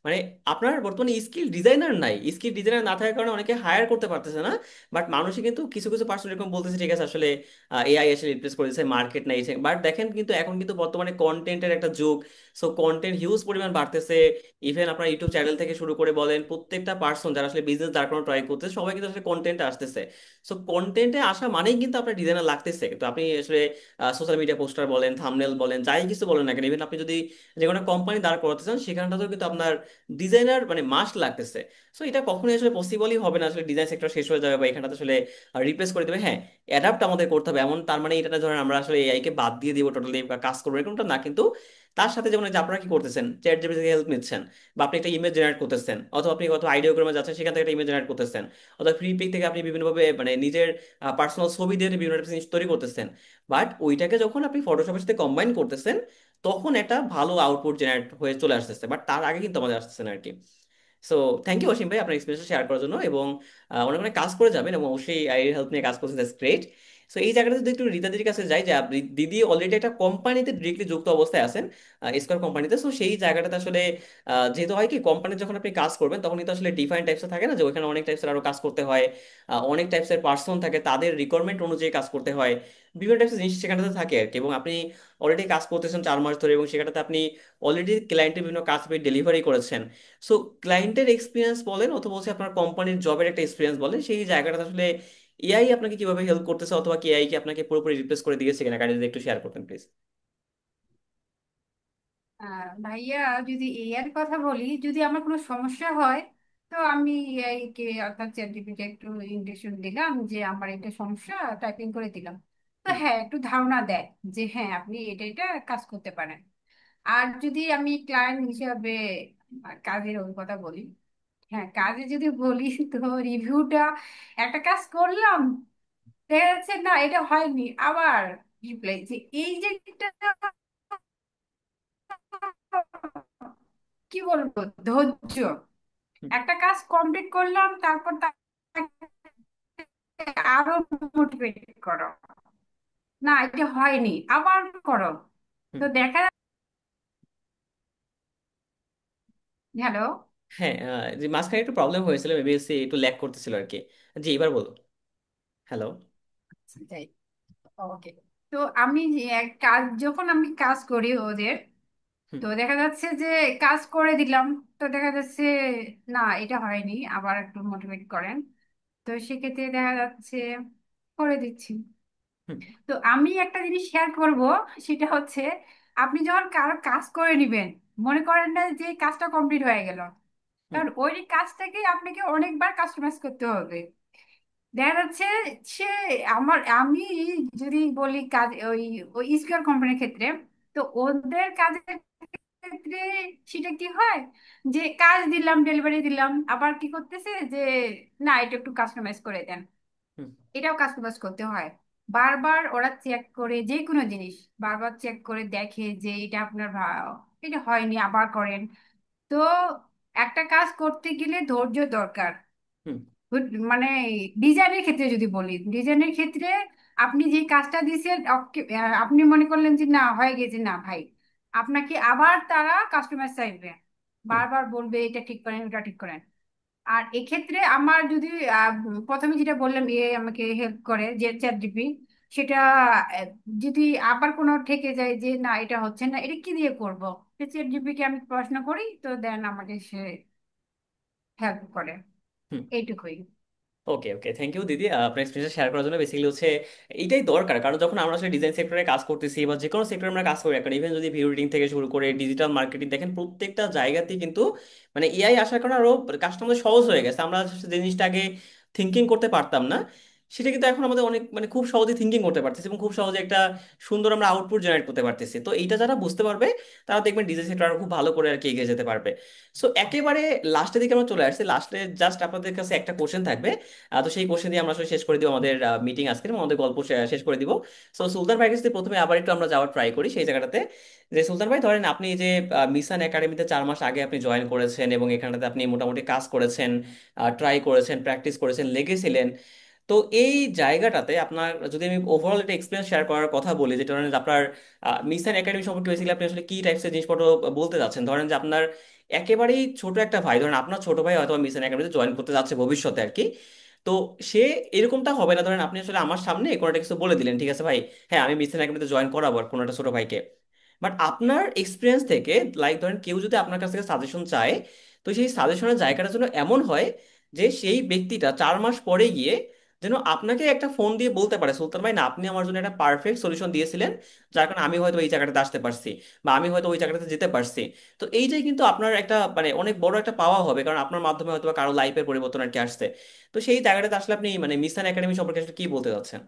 মানে আপনার বর্তমানে স্কিল ডিজাইনার নাই, স্কিল ডিজাইনার না থাকার কারণে অনেকে হায়ার করতে পারতেছে না। বাট মানুষই কিন্তু কিছু কিছু পার্সন এরকম বলতেছে ঠিক আছে আসলে এআই এসে রিপ্লেস করে দিচ্ছে, মার্কেট নাই। বাট দেখেন কিন্তু এখন কিন্তু বর্তমানে কন্টেন্টের একটা যুগ। সো কন্টেন্ট হিউজ পরিমাণ বাড়তেছে। ইভেন আপনার ইউটিউব চ্যানেল থেকে শুরু করে বলেন, প্রত্যেকটা পার্সন যারা আসলে বিজনেস দাঁড় করানো ট্রাই করতেছে, সবাই কিন্তু আসলে কন্টেন্টে আসতেছে। সো কন্টেন্টে আসা মানেই কিন্তু আপনার ডিজাইনার লাগতেছে। তো আপনি আসলে সোশ্যাল মিডিয়া পোস্টার বলেন, থাম্বনেল বলেন, যাই কিছু বলেন না কেন, ইভেন আপনি যদি যে কোনো কোম্পানি দাঁড় করাতে চান, সেখানটাতেও কিন্তু আপনার ডিজাইনার মানে মাস্ট লাগতেছে। সো এটা কখনোই আসলে পসিবলই হবে না আসলে ডিজাইন সেক্টর শেষ হয়ে যাবে বা এখানটাতে আসলে রিপ্লেস করে দেবে। হ্যাঁ, অ্যাডাপ্ট আমাদের করতে হবে, এমন তার মানে এটা না ধরেন আমরা আসলে এআই কে বাদ দিয়ে দিব টোটালি বা কাজ করবো এরকমটা না। কিন্তু তার সাথে যেমন এই যে আপনারা কি করতেছেন, চ্যাট জিপিটি থেকে হেল্প নিচ্ছেন, বা আপনি একটা ইমেজ জেনারেট করতেছেন, অথবা আপনি কত আইডিওগ্রামে যাচ্ছেন সেখান থেকে একটা ইমেজ জেনারেট করতেছেন, অথবা ফ্রি পিক থেকে আপনি বিভিন্নভাবে মানে নিজের পার্সোনাল ছবি দিয়ে বিভিন্ন একটা জিনিস তৈরি করতেছেন। বাট ওইটাকে যখন আপনি ফটোশপের সাথে কম্বাইন করতেছেন, তখন একটা ভালো আউটপুট জেনারেট হয়ে চলে আসতেছে, বাট তার আগে কিন্তু আমাদের আসতেছে না আর কি। সো থ্যাংক ইউ অসীম ভাই আপনার এক্সপিরিয়েন্স শেয়ার করার জন্য, এবং অনেক অনেক কাজ করে যাবেন, এবং অবশ্যই আই হেল্প নিয়ে কাজ করছেন, দ্যাটস গ্রেট। সো এই জায়গাটা যদি একটু রিতাদির কাছে যাই, যে দিদি অলরেডি একটা কোম্পানিতে ডিরেক্টলি যুক্ত অবস্থায় আছেন, স্কয়ার কোম্পানিতে। সো সেই জায়গাটাতে আসলে যেহেতু হয় কি, কোম্পানির যখন আপনি কাজ করবেন তখন কিন্তু আসলে ডিফারেন্ট টাইপসের থাকে না, যে ওইখানে অনেক টাইপসের আরো কাজ করতে হয়, অনেক টাইপসের পার্সন থাকে, তাদের রিকোয়ারমেন্ট অনুযায়ী কাজ করতে হয়, বিভিন্ন টাইপসের জিনিস সেখানটাতে থাকে আর কি। এবং আপনি অলরেডি কাজ করতেছেন 4 মাস ধরে, এবং সেখানটাতে আপনি অলরেডি ক্লায়েন্টের বিভিন্ন কাজ আপনি ডেলিভারি করেছেন। সো ক্লায়েন্টের এক্সপিরিয়েন্স বলেন অথবা হচ্ছে আপনার কোম্পানির জবের একটা এক্সপিরিয়েন্স বলেন, সেই জায়গাটা আসলে এআই আপনাকে কিভাবে হেল্প করতেছে, অথবা কি এআই কি আপনাকে পুরোপুরি রিপ্লেস করে দিয়েছে কিনা, কাইন্ডলি যদি একটু শেয়ার করতেন প্লিজ। ভাইয়া, যদি এআই এর কথা বলি, যদি আমার কোনো সমস্যা হয় তো আমি এআই কে অর্থাৎ চ্যাটজিপিটি একটু ইন্ডিকেশন দিলাম যে আমার এটা সমস্যা, টাইপিং করে দিলাম। তো হুম। হ্যাঁ, একটু ধারণা দেয় যে হ্যাঁ আপনি এটা এটা কাজ করতে পারেন। আর যদি আমি ক্লায়েন্ট হিসাবে কাজের অভিজ্ঞতা বলি, হ্যাঁ কাজে যদি বলি তো রিভিউটা, একটা কাজ করলাম, দেখা যাচ্ছে না এটা হয়নি, আবার রিপ্লাই, যে এই যে একটা, কি বলবো, ধৈর্য। হুম। একটা কাজ কমপ্লিট করলাম, তারপর তাকে আরো মোটিভেট করো, না এটা হয়নি, আবার করো। হুম। তো দেখা, হ্যালো, হ্যাঁ, যে মাঝখানে একটু প্রবলেম হয়েছিল, মেবি একটু ল্যাগ করতেছিল আর কি। জি, এবার বলো। হ্যালো। যাই, ওকে। তো আমি যে এক কাজ, যখন আমি কাজ করি ওদের, হুম। তো দেখা যাচ্ছে যে কাজ করে দিলাম, তো দেখা যাচ্ছে না এটা হয়নি, আবার একটু মোটিভেট করেন। তো সেক্ষেত্রে দেখা যাচ্ছে করে দিচ্ছি। হুম। তো আমি একটা জিনিস শেয়ার করব, সেটা হচ্ছে আপনি যখন কারো কাজ করে নিবেন, মনে করেন না যে কাজটা কমপ্লিট হয়ে গেল, হুম। কারণ ওই কাজটাকে আপনাকে অনেকবার কাস্টমাইজ করতে হবে। দেখা যাচ্ছে সে, আমি যদি বলি কাজ, ওই ওই স্কয়ার কোম্পানির ক্ষেত্রে, তো ওদের কাজের ক্ষেত্রে সেটা কি হয়, যে কাজ দিলাম, ডেলিভারি দিলাম, আবার কি করতেছে যে না এটা একটু কাস্টমাইজ করে দেন, হুম। এটাও কাস্টমাইজ করতে হয়। বারবার ওরা চেক করে, যে কোনো জিনিস বারবার চেক করে দেখে যে এটা আপনার এটা হয়নি, আবার করেন। তো একটা কাজ করতে গেলে ধৈর্য দরকার। হুম। মানে ডিজাইনের ক্ষেত্রে যদি বলি, ডিজাইনের ক্ষেত্রে আপনি যে কাজটা দিয়েছেন, আপনি মনে করলেন যে না হয়ে গেছে, না ভাই, আপনাকে আবার তারা কাস্টমাইজ চাইবে, হুম। বারবার বলবে এটা ঠিক করেন, ওটা ঠিক করেন। আর এক্ষেত্রে আমার যদি প্রথমে যেটা বললাম এ আমাকে হেল্প করে, যে চ্যাট জিপি, সেটা আহ, যদি আবার কোনো ঠেকে যায় যে না এটা হচ্ছে না, এটা কি দিয়ে করবো, চ্যাট জিপি কে আমি প্রশ্ন করি, তো দেন আমাকে সে হেল্প করে, হুম। এইটুকুই। ওকে, ওকে, থ্যাংক ইউ দিদি, আপনার এক্সপিরিয়েন্স শেয়ার করার জন্য। বেসিক্যালি হচ্ছে এইটাই দরকার, কারণ যখন আমরা আসলে ডিজাইন সেক্টরে কাজ করতেছি বা যে কোনো সেক্টরে আমরা কাজ করি, এখন ইভেন যদি ভিডিও এডিটিং থেকে শুরু করে ডিজিটাল মার্কেটিং দেখেন, প্রত্যেকটা জায়গাতেই কিন্তু মানে এআই আসার কারণে আরো কাজটা আমাদের সহজ হয়ে গেছে। আমরা যে জিনিসটা আগে থিঙ্কিং করতে পারতাম না, সেটা কিন্তু এখন আমাদের অনেক মানে খুব সহজে থিঙ্কিং করতে পারতেছি, এবং খুব সহজে একটা সুন্দর আমরা আউটপুট জেনারেট করতে পারতেছি। তো এইটা যারা বুঝতে পারবে, তারা দেখবেন ডিজাইন সেক্টর আরো খুব ভালো করে আর কি এগিয়ে যেতে পারবে। সো একেবারে লাস্টের দিকে আমরা চলে আসছি, লাস্টে জাস্ট আপনাদের কাছে একটা কোশ্চেন থাকবে। তো সেই কোশ্চেন দিয়ে আমরা আসলে শেষ করে দিব আমাদের মিটিং আজকে, এবং আমাদের গল্প শেষ করে দিব। সো সুলতান ভাইয়ের কাছে প্রথমে আবার একটু আমরা যাওয়ার ট্রাই করি সেই জায়গাটাতে। যে সুলতান ভাই, ধরেন আপনি এই যে মিশন একাডেমিতে 4 মাস আগে আপনি জয়েন করেছেন, এবং এখানটাতে আপনি মোটামুটি কাজ করেছেন, ট্রাই করেছেন, প্র্যাকটিস করেছেন, লেগেছিলেন। তো এই জায়গাটাতে আপনার, যদি আমি ওভারঅল একটা এক্সপিরিয়েন্স শেয়ার করার কথা বলি, যেটা ধরেন যে আপনার মিশন একাডেমি সম্পর্কে বেসিক্যালি আপনি আসলে কি টাইপসের জিনিসপত্র বলতে চাচ্ছেন। ধরেন যে আপনার একেবারেই ছোট একটা ভাই, ধরেন আপনার ছোট ভাই হয়তো মিশন একাডেমিতে জয়েন করতে যাচ্ছে ভবিষ্যতে আর কি। তো সে এরকমটা হবে না, ধরেন আপনি আসলে আমার সামনে কোনো একটা কিছু বলে দিলেন, ঠিক আছে ভাই, হ্যাঁ আমি মিশন একাডেমিতে জয়েন করাবো আর কোনো একটা ছোট ভাইকে। বাট আপনার এক্সপিরিয়েন্স থেকে, লাইক ধরেন কেউ যদি আপনার কাছ থেকে সাজেশন চায়, তো সেই সাজেশনের জায়গাটা যেন এমন হয় যে সেই ব্যক্তিটা 4 মাস পরে গিয়ে যেন আপনাকে একটা ফোন দিয়ে বলতে পারে, সুলতান ভাই না আপনি আমার জন্য একটা পারফেক্ট সলিউশন দিয়েছিলেন, যার কারণে আমি হয়তো এই জায়গাটাতে আসতে পারছি, বা আমি হয়তো ওই জায়গাটাতে যেতে পারছি। তো এইটাই কিন্তু আপনার একটা মানে অনেক বড় একটা পাওয়া হবে, কারণ আপনার মাধ্যমে হয়তো বা কারো লাইফের পরিবর্তন আর কি আসছে। তো সেই জায়গাটাতে আসলে আপনি মানে মিশন একাডেমি সম্পর্কে আসলে কি বলতে চাচ্ছেন?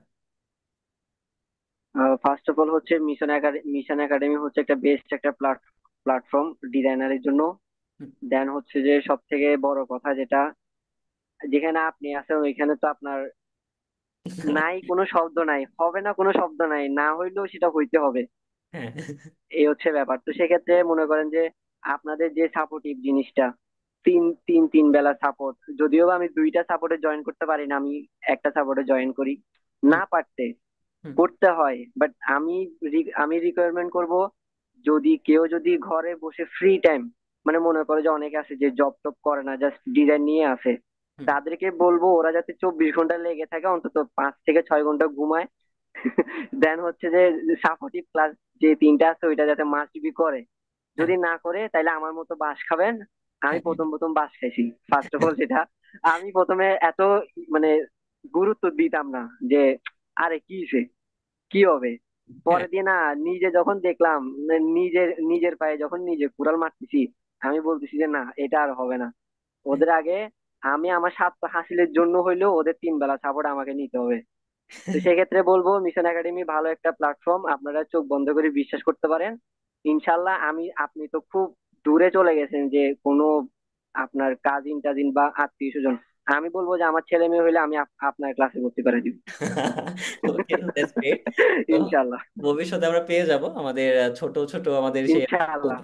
ফার্স্ট অফ অল হচ্ছে মিশন একাডেমি হচ্ছে একটা বেস্ট একটা প্ল্যাটফর্ম ডিজাইনারের জন্য। হুম। দেন হচ্ছে যে সব থেকে বড় কথা যেটা, যেখানে আপনি আছেন ওইখানে তো আপনার নাই কোনো শব্দ নাই, হবে না কোনো শব্দ নাই, না হইলেও সেটা হইতে হবে। হ্যাঁ। এই হচ্ছে ব্যাপার। তো সেক্ষেত্রে মনে করেন যে আপনাদের যে সাপোর্টিভ জিনিসটা, তিন তিন বেলা সাপোর্ট, যদিও বা আমি দুইটা সাপোর্টে জয়েন করতে পারি না, আমি একটা সাপোর্টে জয়েন করি হুম। না পারতে। হুম। করতে হয়, বাট আমি রিকোয়ারমেন্ট করব, যদি কেউ যদি ঘরে বসে ফ্রি টাইম, মানে মনে করে যে অনেকে আছে যে জব টব করে না, জাস্ট ডিজাইন নিয়ে আসে, হুম। তাদেরকে বলবো ওরা যাতে 24 ঘন্টা লেগে থাকে, অন্তত 5 থেকে 6 ঘন্টা ঘুমায়। দেন হচ্ছে যে সাপোর্টিভ ক্লাস যে তিনটা আছে ওইটা যাতে মাস্ট বি করে। হ্যাঁ। যদি না করে তাহলে আমার মতো বাস খাবেন। আমি হ্যাঁ। প্রথম প্রথম বাস খাইছি, ফার্স্ট অফ অল যেটা, আমি প্রথমে এত মানে গুরুত্ব দিতাম না, যে আরে কি হইছে, কি হবে। হ্যাঁ। পরে দিয়ে না, নিজে যখন দেখলাম, নিজের নিজের পায়ে যখন নিজে কুড়াল মারতেছি, আমি বলতেছি যে না, এটা আর হবে না। ওদের আগে আমি আমার স্বার্থ হাসিলের জন্য হইলেও ওদের 3 বেলা সাপোর্ট আমাকে নিতে হবে। তো সেক্ষেত্রে বলবো মিশন একাডেমি ভালো একটা প্ল্যাটফর্ম, আপনারা চোখ বন্ধ করে বিশ্বাস করতে পারেন। ইনশাল্লাহ। আপনি তো খুব দূরে চলে গেছেন, যে কোনো আপনার কাজিন টাজিন বা আত্মীয় স্বজন, আমি বলবো যে আমার ছেলে মেয়ে হইলে আমি আপনার ক্লাসে ভর্তি করে দিব। ওকে, দ্যাটস গ্রেট। তো ইনশাল্লাহ। ভবিষ্যতে আমরা পেয়ে যাব আমাদের ছোট ছোট আমাদের সেই ইনশাআল্লাহ।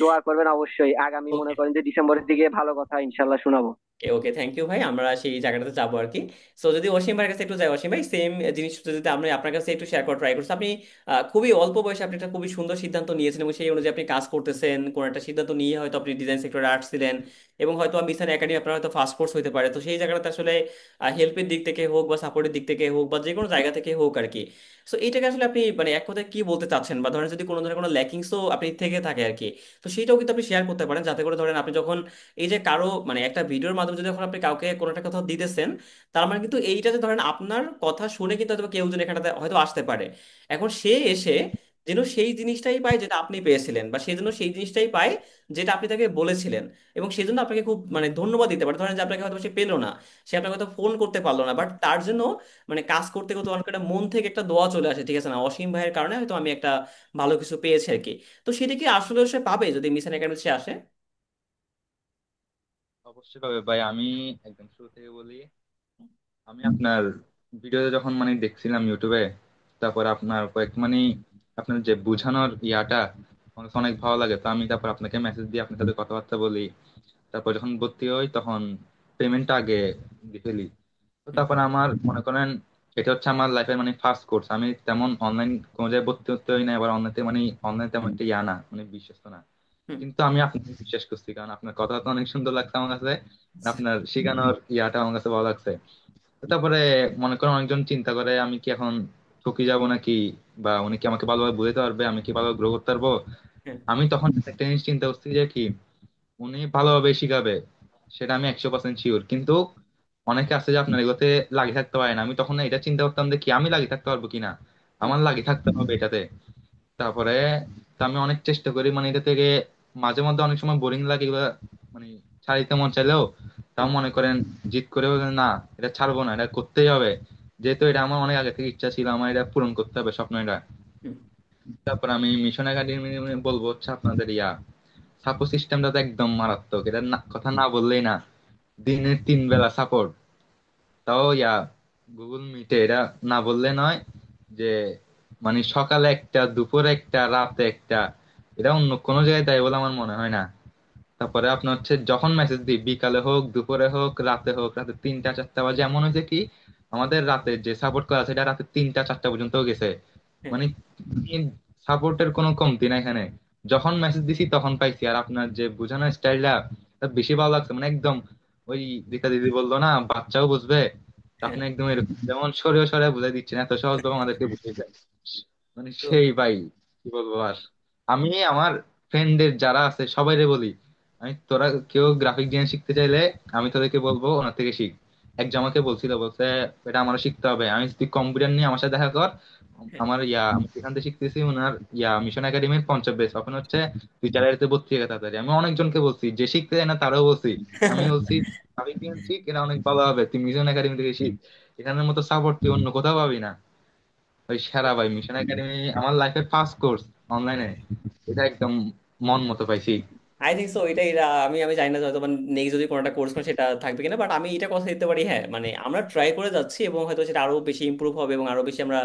দোয়া করবেন অবশ্যই, আগামী মনে ওকে। করেন যে ডিসেম্বরের দিকে ভালো কথা ইনশাল্লাহ শোনাবো। ওকে, ওকে, থ্যাংক ইউ ভাই, আমরা সেই জায়গাটাতে যাবো আর কি। সো যদি অসীম ভাইয়ের কাছে একটু যাই, অসীম ভাই সেম জিনিসটা যদি আমি আপনার কাছে একটু শেয়ার করার ট্রাই করছি, আপনি খুবই অল্প বয়সে আপনি একটা খুবই সুন্দর সিদ্ধান্ত নিয়েছেন এবং সেই অনুযায়ী আপনি কাজ করতেছেন। কোন একটা সিদ্ধান্ত নিয়ে হয়তো আপনি ডিজাইন সেক্টরে আসছিলেন এবং হয়তো মিশন একাডেমি আপনার হয়তো ফাস্ট কোর্স হতে পারে, তো সেই জায়গাটাতে আসলে হেল্পের দিক থেকে হোক বা সাপোর্টের দিক থেকে হোক বা যে কোনো জায়গা থেকে হোক আর কি। সো এইটাকে আসলে আপনি মানে এক কথায় কি বলতে চাচ্ছেন, বা ধরেন যদি কোনো ধরনের কোনো ল্যাকিংসও আপনি থেকে থাকে আর কি, তো সেইটাও কিন্তু আপনি শেয়ার করতে পারেন, যাতে করে ধরেন আপনি যখন এই যে কারো মানে একটা ভিডিওর মাধ্যমে যদি যখন আপনি কাউকে কোনো একটা কথা দিতেছেন, তার মানে কিন্তু এইটা যে ধরেন আপনার কথা শুনে কিন্তু হয়তো কেউ যেন এখানটাতে হয়তো আসতে পারে, এখন সে এসে যেন সেই জিনিসটাই পায় যেটা আপনি পেয়েছিলেন, বা সেই জন্য সেই জিনিসটাই পায় যেটা আপনি তাকে বলেছিলেন, এবং সেই জন্য আপনাকে খুব মানে ধন্যবাদ দিতে পারে। ধরেন যে আপনাকে হয়তো সে পেলো না, সে আপনাকে হয়তো ফোন করতে পারলো না, বাট তার জন্য মানে কাজ করতে করতে অনেক একটা মন থেকে একটা দোয়া চলে আসে, ঠিক আছে না, অসীম ভাইয়ের কারণে হয়তো আমি একটা ভালো কিছু পেয়েছি আর কি। তো সেটা কি আসলে সে পাবে যদি মিশন একাডেমি সে আসে? অবশ্যই পাবে ভাই। আমি একদম শুরু থেকে বলি, আমি আপনার ভিডিও যখন মানে দেখছিলাম ইউটিউবে, তারপর আপনার কয়েক মানে আপনার যে বুঝানোর ইয়াটা আমার কাছে অনেক ভালো লাগে, তো আমি তারপর আপনাকে মেসেজ দিয়ে আপনার সাথে কথাবার্তা বলি। তারপর যখন ভর্তি হই তখন পেমেন্টটা আগে দিয়ে ফেলি। তো হুম। তারপরে আমার মনে করেন এটা হচ্ছে আমার লাইফের মানে ফার্স্ট কোর্স। আমি তেমন অনলাইন কোনো জায়গায় ভর্তি হতে হই না, আবার অনলাইনে মানে অনলাইন তেমন একটা ইয়া না, মানে বিশ্বস্ত না। হুম। কিন্তু আমি আপনাকে বিশ্বাস করছি, কারণ আপনার কথা তো অনেক সুন্দর লাগছে আমার কাছে, আর আপনার শেখানোর ইয়াটা আমার কাছে ভালো লাগছে। তো তারপরে মনে করেন অনেকজন চিন্তা করে আমি কি এখন ঠকে যাব নাকি, বা উনি কি আমাকে ভালোভাবে বুঝাতে পারবে, আমি কি ভালোভাবে গ্রো করতে পারবো। হ্যাঁ। আমি তখন একটা জিনিস চিন্তা করছি যে কি উনি ভালোভাবে শিখাবে, সেটা আমি 100% শিওর। কিন্তু অনেকে আছে যে আপনার এগুলোতে লাগিয়ে থাকতে পারে না। আমি তখন এটা চিন্তা করতাম যে কি আমি লাগিয়ে থাকতে পারবো কিনা, হুম। আমার লাগিয়ে থাকতে হবে এটাতে। তারপরে তো আমি অনেক চেষ্টা করি মানে এটা থেকে, মাঝে মধ্যে অনেক সময় বোরিং লাগে এগুলা মানে ছাড়িতে মন চাইলেও, তাও হুম। মনে করেন জিদ করে বলে, না এটা ছাড়বো না, এটা করতেই হবে, যেহেতু এটা আমার অনেক আগে থেকে ইচ্ছা ছিল, আমার এটা পূরণ করতে হবে স্বপ্ন এটা। হুম। তারপর আমি মিশন একাডেমি বলবো হচ্ছে আপনাদের ইয়া সাপোর্ট সিস্টেমটা তো একদম মারাত্মক, এটা কথা না বললেই না। দিনে 3 বেলা সাপোর্ট, তাও ইয়া গুগল মিটে, এটা না বললে নয়। যে মানে সকালে একটা, দুপুরে একটা, রাতে একটা, এটা অন্য কোনো জায়গায় দেয় বলে আমার মনে হয় না। তারপরে আপনার হচ্ছে যখন মেসেজ দিই, বিকালে হোক, দুপুরে হোক, রাতে হোক, রাতে 3টা 4টা বাজে, এমন হয়েছে কি আমাদের রাতে যে সাপোর্ট করা সেটা রাতে 3টা 4টা পর্যন্ত গেছে। হ্যাঁ। মানে সাপোর্টের কোনো কমতি না এখানে। যখন মেসেজ দিছি তখন পাইছি। আর আপনার যে বোঝানোর স্টাইলটা বেশি ভালো লাগছে, মানে একদম ওই দিকা দিদি বললো না বাচ্চাও বুঝবে, তা হ্যাঁ। আপনি একদম এরকম যেমন সরিয়ে সরিয়ে বুঝাই দিচ্ছেন, এত সহজ ভাবে আমাদেরকে বুঝিয়ে দেয়। মানে তো সেই ভাই, কি বলবো আর। আমি আমার ফ্রেন্ডদের যারা আছে সবাইরে বলি, আমি তোরা কেউ গ্রাফিক ডিজাইন শিখতে চাইলে আমি তোদেরকে বলবো ওনার থেকে শিখ। একজন আমাকে বলছিল, বলছে এটা আমারও শিখতে হবে, আমি তুই কম্পিউটার নিয়ে আমার সাথে দেখা কর। হ্যাঁ। আমার ইয়া আমি যেখান থেকে শিখতেছি ওনার ইয়া মিশন একাডেমির 50 বেচ ওখানে হচ্ছে, তুই চ্যানেলতে ভর্তি হয়ে গেছে তাড়াতাড়ি। আমি অনেকজনকে বলছি, যে শিখতে চায় না তারাও বলছি। আমি বলছি গ্রাফিক ডিজাইন শিখ, এটা অনেক ভালো হবে, তুই মিশন একাডেমি থেকে শিখ। এখানের মতো সাপোর্ট তুই অন্য কোথাও পাবি না। ওই সেরা ভাই, মিশন একাডেমি আমার লাইফের ফার্স্ট কোর্স অনলাইনে, এটা একদম মন মতো পাইছি। আই থিঙ্ক সো এটাই আমি আমি জানি না হয়তো মানে নেক্সট যদি কোনো একটা কোর্স করে সেটা থাকবে কিনা, বাট আমি এটা কথা দিতে পারি, হ্যাঁ মানে আমরা ট্রাই করে যাচ্ছি এবং হয়তো সেটা আরো বেশি ইমপ্রুভ হবে এবং আরো বেশি আমরা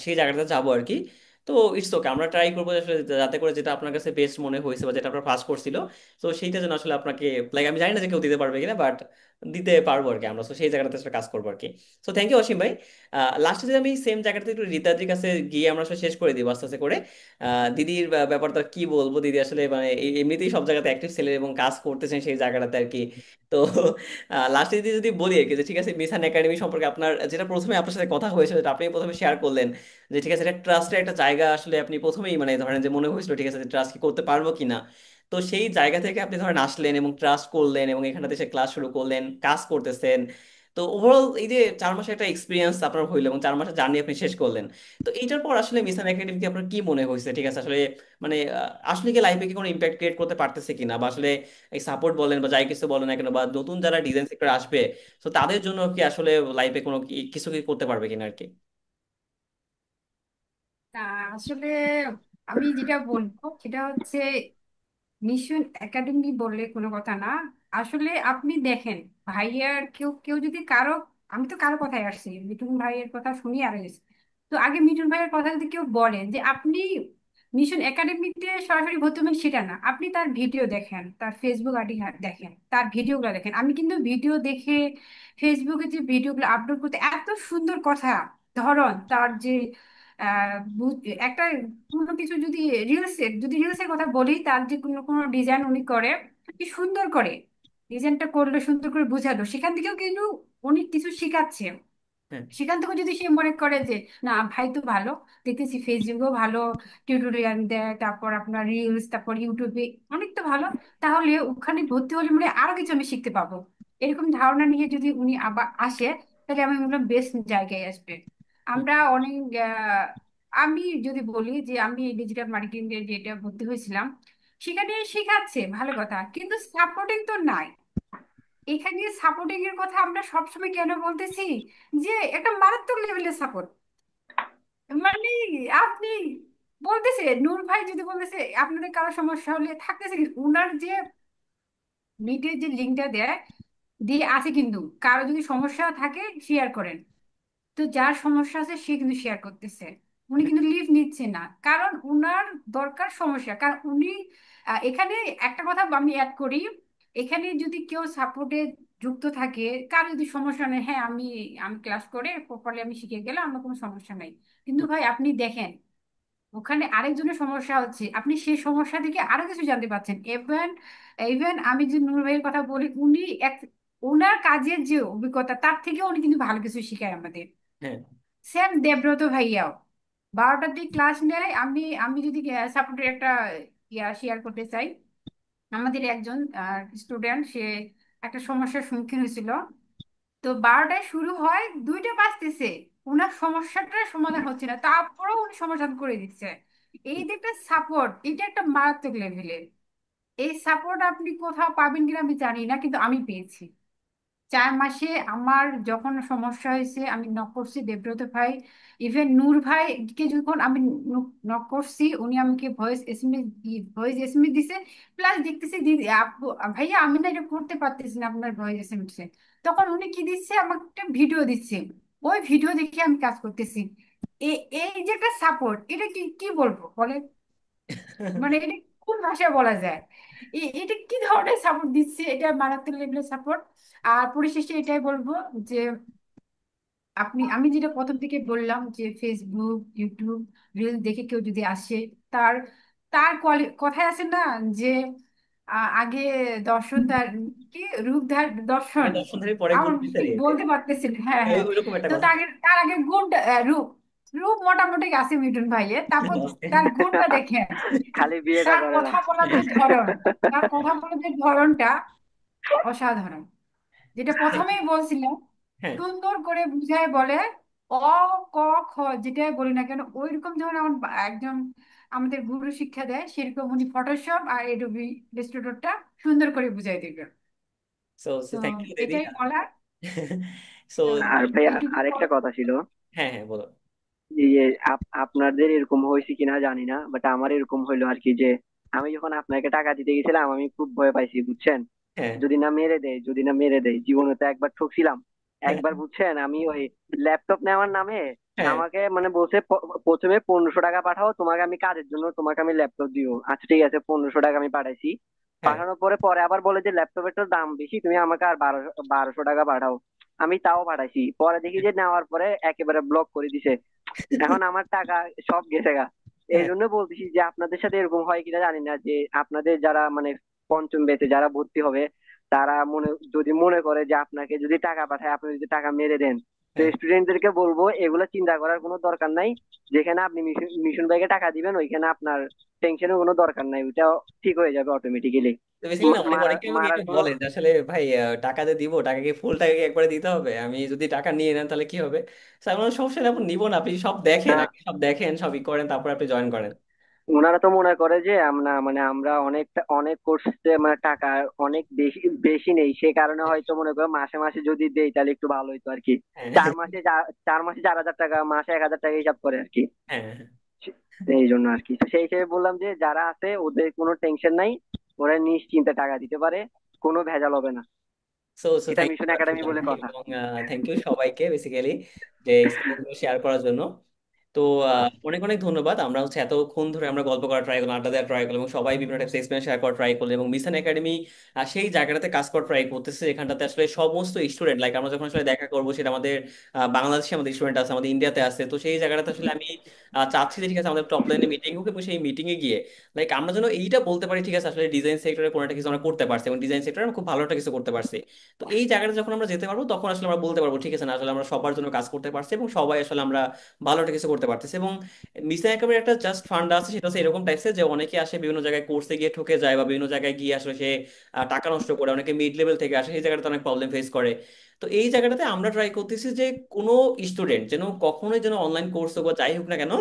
সেই জায়গাটাতে যাবো আর কি। তো ইটস ওকে, আমরা ট্রাই করবো যে আসলে যাতে করে যেটা আপনার কাছে বেস্ট মনে হয়েছে বা যেটা আপনার ফার্স্ট করছিল, তো সেইটা যেন আসলে আপনাকে লাইক আমি জানি না যে কেউ দিতে পারবে কিনা, বাট দিতে পারবো আর কি আমরা। তো সেই জায়গাটাতে আসলে কাজ করবো আর কি। তো থ্যাংক ইউ অসীম ভাই। লাস্টে যদি আমি সেম জায়গাটাতে একটু রিতাদির কাছে গিয়ে আমরা আসলে শেষ করে দিব আস্তে আস্তে করে। দিদির ব্যাপারটা কি বলবো, দিদি আসলে মানে এমনিতেই সব জায়গাতে অ্যাক্টিভ ছেলে এবং কাজ করতেছেন সেই জায়গাটাতে আর কি। তো লাস্টে যদি যদি বলি আর কি, যে ঠিক আছে মিশন একাডেমি সম্পর্কে আপনার যেটা প্রথমে আপনার সাথে কথা হয়েছিল, যেটা আপনি প্রথমে শেয়ার করলেন, যে ঠিক আছে এটা ট্রাস্টের একটা জায়গা, আসলে আপনি প্রথমেই মানে ধরেন যে মনে হয়েছিল ঠিক আছে ট্রাস্ট কি করতে পারবো কিনা। তো সেই জায়গা থেকে আপনি ধরেন আসলেন এবং ট্রাস্ট করলেন এবং এখানে এসে ক্লাস শুরু করলেন, কাজ করতেছেন। তো ওভারঅল এই যে 4 মাসের একটা এক্সপিরিয়েন্স আপনার হইলো এবং 4 মাসের জার্নি আপনি শেষ করলেন, তো এইটার পর আসলে মিশন একাডেমি কি আপনার কি মনে হয়েছে ঠিক আছে আসলে, মানে আসলে কি লাইফে কি কোনো ইম্প্যাক্ট ক্রিয়েট করতে পারতেছে কিনা, বা আসলে এই সাপোর্ট বলেন বা যাই কিছু বলেন না কেন, বা নতুন যারা ডিজাইন সেক্টর আসবে, তো তাদের জন্য কি আসলে লাইফে কোনো কিছু কি করতে পারবে কিনা আর কি। তা আসলে আমি যেটা বলবো সেটা হচ্ছে মিশন একাডেমি বললে কোনো কথা না। আসলে আপনি দেখেন, ভাইয়ার কেউ কেউ যদি কারো, আমি তো কারো কথায় আসছি, মিঠুন ভাইয়ের কথা শুনি আর গেছি। তো আগে মিঠুন ভাইয়ের কথা যদি কেউ বলেন যে আপনি মিশন একাডেমিতে সরাসরি ভর্তি হবেন, সেটা না, আপনি তার ভিডিও দেখেন, তার ফেসবুক আইডি দেখেন, তার ভিডিওগুলো দেখেন। আমি কিন্তু ভিডিও দেখে ফেসবুকে যে ভিডিওগুলো আপলোড করতে এত সুন্দর কথা, ধরন তার যে একটা কোনো কিছু যদি রিলসের কথা বলি, তার যে কোনো কোনো ডিজাইন উনি করে, কি সুন্দর করে ডিজাইনটা করলো, সুন্দর করে বোঝালো, সেখান থেকেও কিন্তু উনি কিছু শিখাচ্ছে। হ্যাঁ, সেখান থেকে যদি সে মনে করে যে না ভাই তো ভালো, দেখতেছি ফেসবুকেও ভালো টিউটোরিয়াল দেয়, তারপর আপনার রিলস, তারপর ইউটিউবে অনেক তো ভালো, তাহলে ওখানে ভর্তি হলে মানে আরো কিছু আমি শিখতে পাবো, এরকম ধারণা নিয়ে যদি উনি আবার আসে, তাহলে আমি মনে হয় বেস্ট জায়গায় আসবে। হুম, আমরা অনেক আমি যদি বলি যে আমি ডিজিটাল মার্কেটিং এর যেটা ভর্তি হয়েছিলাম, সেখানে শেখাচ্ছে ভালো কথা, কিন্তু সাপোর্টিং তো নাই। এখানে সাপোর্টিং এর কথা আমরা সবসময় কেন বলতেছি, যে একটা মারাত্মক লেভেলের সাপোর্ট, মানে আপনি বলতেছে নূর ভাই যদি বলতেছে আপনাদের কারো সমস্যা হলে থাকতেছে কি, উনার যে মিটের যে লিঙ্কটা দেয় দিয়ে আছে, কিন্তু কারো যদি সমস্যা থাকে শেয়ার করেন, তো যার সমস্যা আছে সে কিন্তু শেয়ার করতেছে, উনি কিন্তু লিভ নিচ্ছে না, কারণ উনার দরকার সমস্যা, কারণ উনি এখানে একটা কথা আমি অ্যাড করি, এখানে যদি কেউ সাপোর্টে যুক্ত থাকে, কার যদি সমস্যা নেই, হ্যাঁ আমি আমি ক্লাস করে প্রপারলি আমি শিখে গেলাম, আমার কোনো সমস্যা নাই, কিন্তু হুম, ভাই আপনি দেখেন ওখানে আরেকজনের সমস্যা হচ্ছে, আপনি সেই সমস্যা থেকে আরো কিছু জানতে পারছেন। ইভেন ইভেন আমি যে নূর ভাইয়ের কথা বলি, উনি এক ওনার কাজের যে অভিজ্ঞতা তার থেকে উনি কিন্তু ভালো কিছু শিখায় আমাদের। হ্যাঁ, সেম দেবব্রত ভাইয়াও 12টার দিকে ক্লাস নেয়। আমি আমি যদি সাপোর্টের একটা শেয়ার করতে চাই, আমাদের একজন স্টুডেন্ট, সে একটা সমস্যার সম্মুখীন হয়েছিল, তো 12টায় শুরু হয়, 2টা বাজতেছে, ওনার সমস্যাটা সমাধান হচ্ছে না, তারপরেও উনি সমাধান করে দিচ্ছে। এই যে একটা সাপোর্ট, এটা একটা মারাত্মক লেভেলের। এই সাপোর্ট আপনি কোথাও পাবেন কিনা আমি জানি না, কিন্তু আমি পেয়েছি। 4 মাসে আমার যখন সমস্যা হয়েছে আমি নক করছি দেবব্রত ভাই, ইভেন নূর ভাইকে যখন আমি নক করছি, উনি আমাকে ভয়েস এসএমএস দিছে, প্লাস দেখতেছি দিদি ভাইয়া আমি না এটা করতে পারতেছি না আপনার ভয়েস এসএমএস এ, তখন উনি কি দিচ্ছে আমাকে একটা ভিডিও দিচ্ছে, ওই ভিডিও দেখে আমি কাজ করতেছি। এই যে একটা সাপোর্ট, এটা কি কি বলবো বলে, মানে এটা কোন ভাষায় বলা যায়, এটা কি ধরনের সাপোর্ট দিচ্ছে, এটা মারাত্মক লেভেলের সাপোর্ট। আর পরিশেষে এটাই বলবো যে আমি যেটা প্রথম থেকে বললাম, যে ফেসবুক, ইউটিউব রিল দেখে কেউ যদি আসে, তার তার কথায় আছে না, যে আগে দর্শন তার কি রূপ ধার আগে দর্শন, দর্শনধারী পরে আমার গুণ ঠিক বিচারি, তাই বলতে না? পারতেছি না। হ্যাঁ হ্যাঁ। ওইরকম একটা তো কথা। তার আগে গুণটা রূপ, রূপ মোটামুটি আছে মিঠুন ভাইয়ের, তারপর আস্তে। তার গুণটা দেখেন, খালি বিয়েটা তার করে না। কথা বলার যে ধরন, তার কথা বলার যে ধরনটা অসাধারণ। যেটা প্রথমেই বলছিলাম, হ্যাঁ। সুন্দর করে বুঝায় বলে, অ ক খ যেটাই বলি না কেন, ওইরকম যেমন আমার একজন আমাদের গুরু শিক্ষা দেয়, সেরকম উনি ফটোশপ আর এডোবি ইলাস্ট্রেটরটা সুন্দর করে বুঝাই দিবে। সো তো থ্যাংক ইউ দিদি। এটাই বলার। সো তো আর ভাইয়া এইটুকু আরেকটা কথা ছিল, হ্যাঁ, হ্যাঁ, বলো। যে আপনাদের এরকম হয়েছে কিনা জানি না, বাট আমার এরকম হইলো আর কি, যে আমি যখন আপনাকে টাকা দিতে গেছিলাম আমি খুব ভয় পাইছি বুঝছেন। হ্যাঁ, যদি না মেরে দেয়, যদি না মেরে দেয়, জীবনে তো একবার ঠকছিলাম। হ্যাঁ, একবার বুঝছেন আমি ওই ল্যাপটপ নেওয়ার নামে হ্যাঁ, আমাকে মানে বলছে প্রথমে 1500 টাকা পাঠাও, তোমাকে আমি কাজের জন্য তোমাকে আমি ল্যাপটপ দিব। আচ্ছা ঠিক আছে, 1500 টাকা আমি পাঠাইছি। হ্যাঁ পাঠানোর পরে পরে আবার বলে যে ল্যাপটপের দাম বেশি, তুমি আমাকে আর 1200 টাকা পাঠাও। আমি তাও পাঠাইছি, পরে দেখি যে নেওয়ার পরে একেবারে ব্লক করে দিছে। এখন আমার টাকা সব গেছে গা। এই হ্যাঁ জন্য বলতেছি যে আপনাদের সাথে এরকম হয় কিনা জানি না, যে আপনাদের যারা মানে পঞ্চম ব্যাচে যারা ভর্তি হবে, তারা যদি মনে করে যে আপনাকে যদি টাকা পাঠায় আপনি যদি টাকা মেরে দেন, তো হ্যাঁ। স্টুডেন্টদেরকে বলবো এগুলো চিন্তা করার কোনো দরকার নাই। যেখানে আপনি মিশন মিশন ভাইকে টাকা দিবেন ওইখানে আপনার টেনশনের কোনো দরকার নাই, ওইটা ঠিক হয়ে যাবে অটোমেটিক্যালি। তো বেসিক্যালি না অনেক মারা অনেকে আমাকে মারার এটা কোনো বলেন যে আসলে ভাই টাকা যে দিব, টাকা কি ফুল টাকা কি একবারে দিতে হবে? আমি যদি টাকা নিয়ে নেন তাহলে কি হবে? So আমি বললাম, সমস্যা নেই, আপনি নিবো না, আপনি সব দেখেন, আহ, আগে সব দেখেন, সবই করেন, তারপর আপনি জয়েন করেন। ওনারা তো মনে করে যে আমরা মানে আমরা অনেক কোর্সে মানে টাকা অনেক বেশি বেশি নেই, সে কারণে হয়তো মনে করো মাসে মাসে যদি দেই তাহলে একটু ভালো হইতো আর কি। হ্যাঁ 4 মাসে 4,000 টাকা, মাসে 1,000 টাকা হিসাব করে আর কি। হ্যাঁ। এই জন্য আর কি, তো সেই হিসেবে বললাম যে যারা আছে ওদের কোনো টেনশন নাই, ওরা নিশ্চিন্তে টাকা দিতে পারে, কোনো ভেজাল হবে না। সো সো এটা থ্যাংক মিশন ইউ একাডেমি সুলতান বলে ভাই, কথা। এবং থ্যাংক ইউ সবাইকে বেসিক্যালি যে এক্সপিরিয়েন্স শেয়ার করার জন্য। তো অনেক অনেক ধন্যবাদ। আমরা হচ্ছে এতক্ষণ ধরে আমরা গল্প করা ট্রাই করলাম, আড্ডা দেওয়া ট্রাই করলাম, এবং সবাই বিভিন্ন টাইপস এক্সপিরিয়েন্স শেয়ার করা ট্রাই করলো, এবং মিশন একাডেমি সেই জায়গাটাতে কাজ করা ট্রাই করতেছে যেখানটাতে আসলে সমস্ত স্টুডেন্ট, লাইক আমরা যখন আসলে দেখা করবো, সেটা আমাদের বাংলাদেশে আমাদের স্টুডেন্ট আছে, আমাদের ইন্ডিয়াতে আছে। তো সেই জায়গাটাতে আসলে আমি চাচ্ছি যে ঠিক আছে আমাদের টপ লাইনে মিটিং হোক, এবং সেই মিটিং এ গিয়ে লাইক আমরা যেন এইটা বলতে পারি, ঠিক আছে আসলে ডিজাইন সেক্টরে কোনো একটা কিছু আমরা করতে পারছি, এবং ডিজাইন সেক্টরে আমরা খুব ভালো একটা কিছু করতে পারছি। তো এই জায়গাটা যখন আমরা যেতে পারবো, তখন আসলে আমরা বলতে পারবো ঠিক আছে না আসলে আমরা সবার জন্য কাজ করতে পারছি, এবং সবাই আসলে আমরা ভালো একটা কিছু করতে পারতেছি। এবং মিশন একেবারে একটা জাস্ট ফান্ড আছে, সেটা হচ্ছে এরকম টাইপসের যে অনেকে আসে বিভিন্ন জায়গায় কোর্সে গিয়ে ঠকে যায়, বা বিভিন্ন জায়গায় গিয়ে আসলে সে টাকা নষ্ট করে, অনেকে মিড লেভেল থেকে আসে, সেই জায়গাটাতে অনেক প্রবলেম ফেস করে। তো এই জায়গাটাতে আমরা ট্রাই করতেছি যে কোনো স্টুডেন্ট যেন কখনোই যেন অনলাইন কোর্স হোক বা যাই হোক না কেন,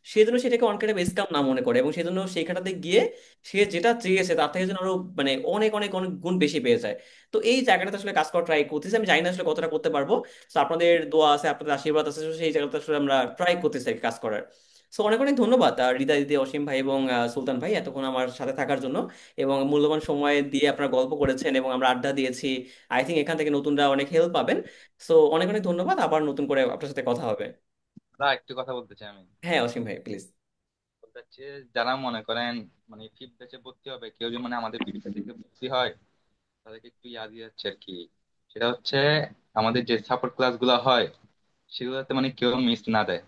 সে যেন সেটাকে অনেকটা বেসকাম না মনে করে, এবং সেজন্য সেইখানটাতে গিয়ে সে যেটা চেয়েছে তার থেকে যেন আরো মানে অনেক অনেক অনেক গুণ বেশি পেয়ে যায়। তো এই জায়গাটাতে আসলে কাজ করা ট্রাই করতেছি, আমি জানি না আসলে কতটা করতে পারবো। তো আপনাদের দোয়া আছে, আপনাদের আশীর্বাদ আছে, তো সেই জায়গাতে আসলে আমরা ট্রাই করতেছি আর কি কাজ করার। সো অনেক অনেক ধন্যবাদ হৃদয় দিদি, অসীম ভাই এবং সুলতান ভাই, এতক্ষণ আমার সাথে থাকার জন্য, এবং মূল্যবান সময় দিয়ে আপনারা গল্প করেছেন এবং আমরা আড্ডা দিয়েছি। আই থিঙ্ক এখান থেকে নতুনরা অনেক হেল্প পাবেন। সো অনেক অনেক ধন্যবাদ, আবার নতুন করে আপনার সাথে কথা হবে। একটু কথা বলতে চাই আমি। হ্যাঁ অসীম ভাই প্লিজ। বলতে চাচ্ছি যে যারা মনে করেন মানে ফিফথ ব্যাচে ভর্তি হবে, কেউ যদি মানে আমাদের ফিফথ থেকে ভর্তি হয়, তাদেরকে একটু ইয়াদ দিয়ে যাচ্ছে আর কি। সেটা হচ্ছে আমাদের যে সাপোর্ট ক্লাস গুলো হয় সেগুলোতে মানে কেউ মিস না দেয়।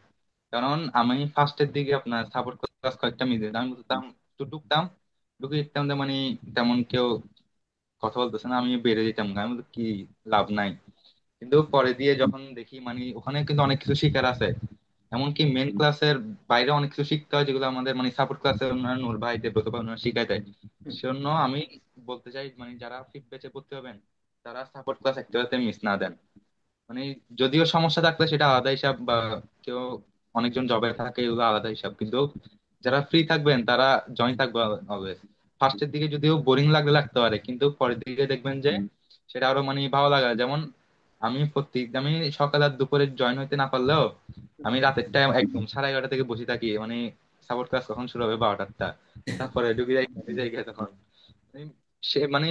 কারণ আমি ফার্স্টের দিকে আপনার সাপোর্ট ক্লাস কয়েকটা মিস দিতাম, আমি বুঝতাম একটু ঢুকতাম, ঢুকে দেখতাম যে মানে তেমন কেউ কথা বলতেছে না, আমি বেড়ে যেতাম, আমি বললাম, কি লাভ নাই। কিন্তু পরে দিয়ে যখন দেখি মানে ওখানে কিন্তু অনেক কিছু শিখার আছে, এমনকি মেন ক্লাসের বাইরে অনেক কিছু শিখতে হয় যেগুলো আমাদের মানে সাপোর্ট ক্লাসের ওনারা নূর ভাই দেব্রত ভাই ওনারা শিখাই দেয়। সেজন্য আমি বলতে চাই মানে যারা ফিফথ ব্যাচে ভর্তি হবেন তারা সাপোর্ট ক্লাস একটাতে মিস না দেন। মানে যদিও সমস্যা থাকলে সেটা আলাদা হিসাব, বা কেউ অনেকজন জবে থাকে এগুলো আলাদা হিসাব, কিন্তু যারা ফ্রি থাকবেন তারা জয়েন থাকবে অলওয়েজ। ফার্স্টের দিকে যদিও বোরিং লাগলে লাগতে পারে, কিন্তু পরের দিকে দেখবেন যে সেটা আরো মানে ভালো লাগা। যেমন আমি সকাল আর দুপুরে জয়েন হইতে না পারলেও আমি রাতের টাইম একদম 11:30 থেকে বসে থাকি, মানে সাপোর্ট ক্লাস কখন শুরু হবে 12টা, তারপরে ঢুকে যাই ঘুমিয়ে যাই গিয়ে তখন। মানে সে মানে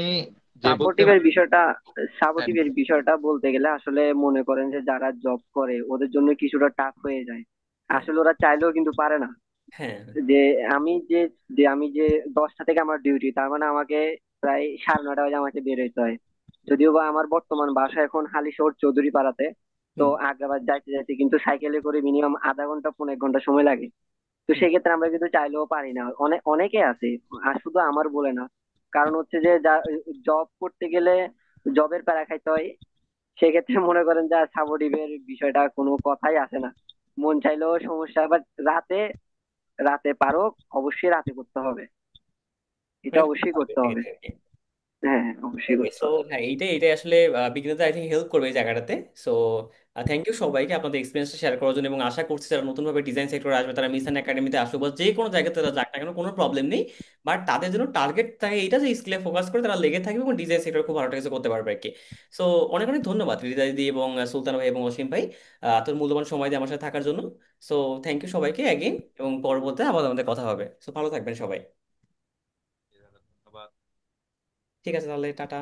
যে বলতে সাপোর্টিভের পারে। বিষয়টা হ্যাঁ সাপোর্টিভের বিষয়টা বলতে গেলে আসলে মনে করেন যে যারা জব করে ওদের জন্য কিছুটা টাফ হয়ে যায়। হ্যাঁ আসলে ওরা চাইলেও কিন্তু পারে না। হ্যাঁ যে আমি যে যে আমি যে 10টা থেকে আমার ডিউটি, তার মানে আমাকে প্রায় 9:30 বাজে আমাকে বের হইতে হয়। যদিও বা আমার বর্তমান বাসা এখন হালিশহর চৌধুরী পাড়াতে, তো হুম আগ্রাবাদ যাইতে যাইতে কিন্তু সাইকেলে করে মিনিমাম আধা ঘন্টা 1.5 ঘন্টা সময় লাগে। তো হুম। সেক্ষেত্রে আমরা কিন্তু চাইলেও পারি না, অনেকে আছে, আর শুধু আমার বলে না। কারণ হচ্ছে যে জব করতে গেলে জবের প্যারা খাইতে হয়। সেক্ষেত্রে মনে করেন যে সাবডিভের বিষয়টা কোনো কথাই আসে না। মন চাইলেও সমস্যা, বাট রাতে রাতে পারো, অবশ্যই রাতে করতে হবে, এটা মানে অবশ্যই করতে হবে। এটাই আর কি। হ্যাঁ হ্যাঁ, অবশ্যই করতে সো হবে। হ্যাঁ, এইটাই আসলে বিজ্ঞানীদের আই থিঙ্ক হেল্প করবে এই জায়গাটাতে। সো থ্যাংক ইউ সবাইকে আপনাদের এক্সপিরিয়েন্সটা শেয়ার করার জন্য, এবং আশা করছি যারা নতুনভাবে ডিজাইন সেক্টরে আসবে তারা মিশন একাডেমিতে আসবে, বা যে কোনো জায়গাতে তারা যাক না কেন কোনো প্রবলেম নেই। বাট তাদের জন্য টার্গেট থাকে এইটা যে স্কিলে ফোকাস করে তারা লেগে থাকবে, এবং ডিজাইন সেক্টরে খুব ভালো একটা কিছু করতে পারবে আর কি। সো অনেক অনেক ধন্যবাদ হৃদয় দিদি এবং সুলতান ভাই এবং অসীম ভাই, তোর মূল্যবান সময় দিয়ে আমার সাথে থাকার জন্য। সো থ্যাংক ইউ সবাইকে অ্যাগেন, এবং পরবর্তীতে আবার আমাদের কথা হবে। সো ভালো থাকবেন সবাই। ঠিক আছে তাহলে, টাটা।